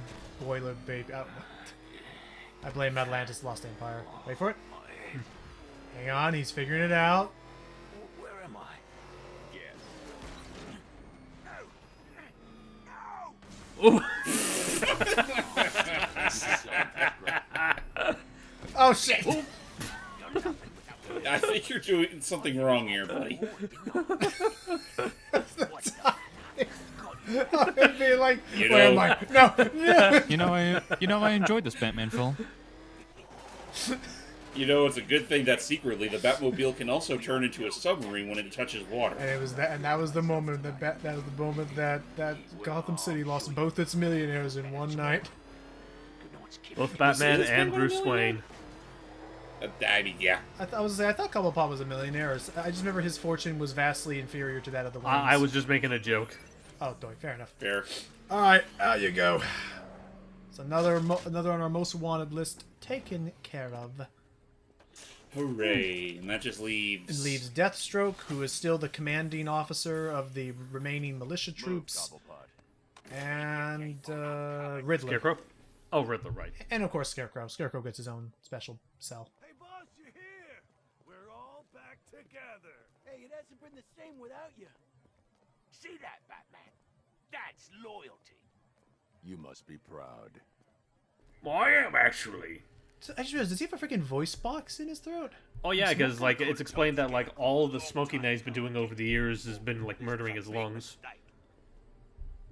boiler baby. I don't know. I blame Atlantis Lost Empire. Wait for it. Hang on, he's figuring it out. Where am I? Oh shit! I think you're doing something wrong here, buddy. I'd be like, You where know- am I? No. You know, I enjoyed this Batman film. You know, it's a good thing that secretly the Batmobile can also turn into a submarine when it touches water. And that was the moment that Gotham City lost both its millionaires in one night. Both Batman Is and Batman Bruce a millionaire? Wayne. I mean, yeah. I thought Cobblepot was a millionaire. I just remember his fortune was vastly inferior to that of the Waynes. I was just making a joke. Oh, fair enough. Fair. All right, out you go. It's another on our most wanted list taken care of. Hooray. And that just leaves... It leaves Deathstroke, who is still the commanding officer of the remaining militia troops, and Riddler. Scarecrow? Oh, Riddler, right. And of course Scarecrow. Scarecrow gets his own special cell. Hey, boss, you're here. We're all back together. Hey, it hasn't been the same without you. See that, Batman? That's loyalty. You must be proud. I am, actually. So I just realized, does he have a freaking voice box in his throat? Oh yeah, because like it's explained that like all the smoking that he's been doing over the years has been like murdering his lungs.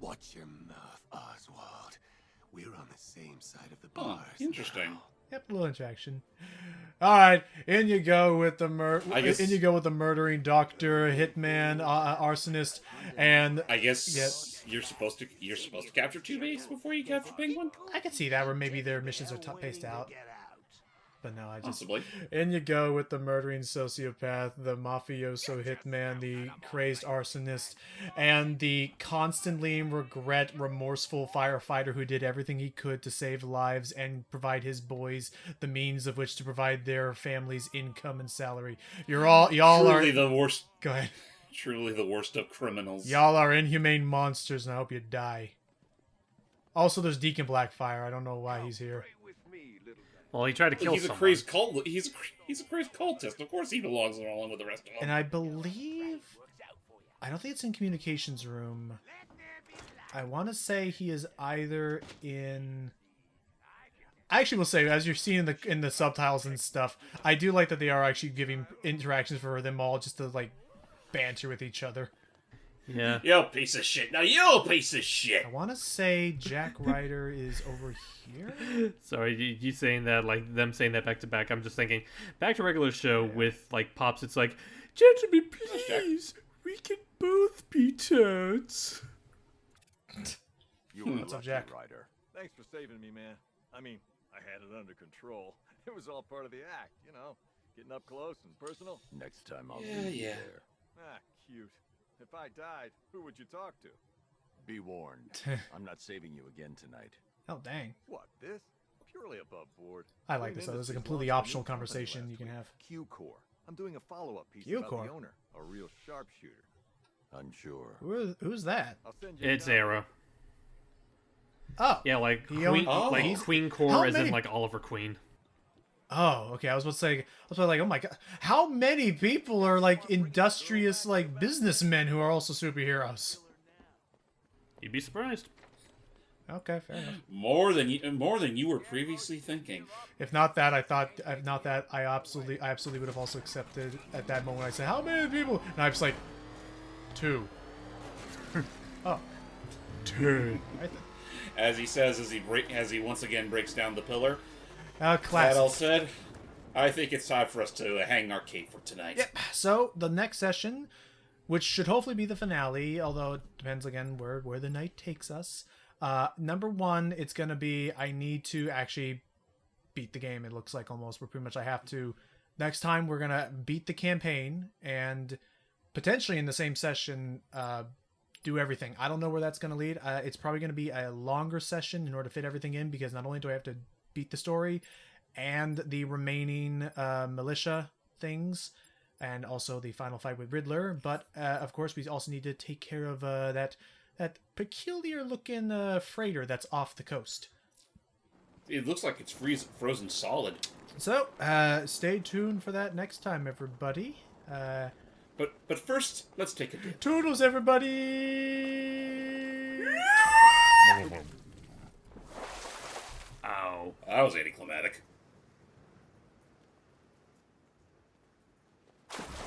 Watch your mouth, Oswald. We're on the same side of the Oh, bars. interesting. Yep, a little interaction. All right, in you go with the guess- in you go with the murdering doctor, hitman, arsonist, and I guess you're supposed to capture two base before you capture Penguin? I could see that where maybe their missions are paced out. But no, I just... Possibly. In you go with the murdering sociopath, the mafioso hitman, the crazed arsonist, and the constantly remorseful firefighter who did everything he could to save lives and provide his boys the means of which to provide their families income and salary. Y'all Truly are... the worst. Go ahead. Truly the worst of criminals. Y'all are inhumane monsters, and I hope you die. Also, there's Deacon Blackfire. I don't know why he's here. Well, he tried to kill He's a someone. crazed cult. He's a crazed cultist. Of course, he belongs along with the rest of them. And I believe... I don't think it's in communications room. I want to say he is either in... I actually will say, as you're seeing in the subtitles and stuff, I do like that they are actually giving interactions for them all just to, like, banter with each other. Yeah. You piece of shit. Now you piece of shit. I want to say Jack Ryder is over here. Sorry, you saying that, like, them saying that back to back. I'm just thinking, back to regular show with, like, Pops, it's like, Gentlemen, please. We can both be toads. You were What's up, lucky, Jack? Ryder. Thanks for saving me, man. I mean, I had it under control. It was all part of the act, you know. Getting up close and personal. Next time I'll Yeah, leave you yeah. there. Ah, cute. If I died, who would you talk to? Be warned. I'm not saving you again tonight. Oh, dang. What, this? Purely above board. I like this, though. This is a completely optional conversation you can have. Q-Core. I'm doing a follow-up piece Q-Core? about the owner. A real sharpshooter. Unsure. Who's that? I'll send you It's Arrow. Oh. Yeah, like He Queen, owned- like he's- Queen How Core, as many- in like Oliver Queen. Oh, okay. I was about to say, like, oh my god, how many people are like industrious, like businessmen who are also superheroes? You'd be surprised. Okay, fair enough. More than you were previously thinking. If not that, I absolutely would have also accepted at that moment. I said, how many people? And I was like, 2. Oh, 2. Right then. As he says, as he once again breaks down the pillar. Classic. That all said, I think it's time for us to hang our cape for tonight. Yep. So the next session, which should hopefully be the finale, although it depends again where the night takes us. Number 1, it's gonna be I need to actually beat the game. It looks like almost where pretty much I have to. Next time we're gonna beat the campaign and potentially in the same session do everything. I don't know where that's gonna lead. It's probably gonna be a longer session in order to fit everything in because not only do I have to beat the story and the remaining militia things and also the final fight with Riddler, but of course we also need to take care of that peculiar looking freighter that's off the coast. It looks like it's frozen solid. So stay tuned for that next time, everybody. But first, let's take a dip. Toodles, everybody. Ow. That was anticlimactic.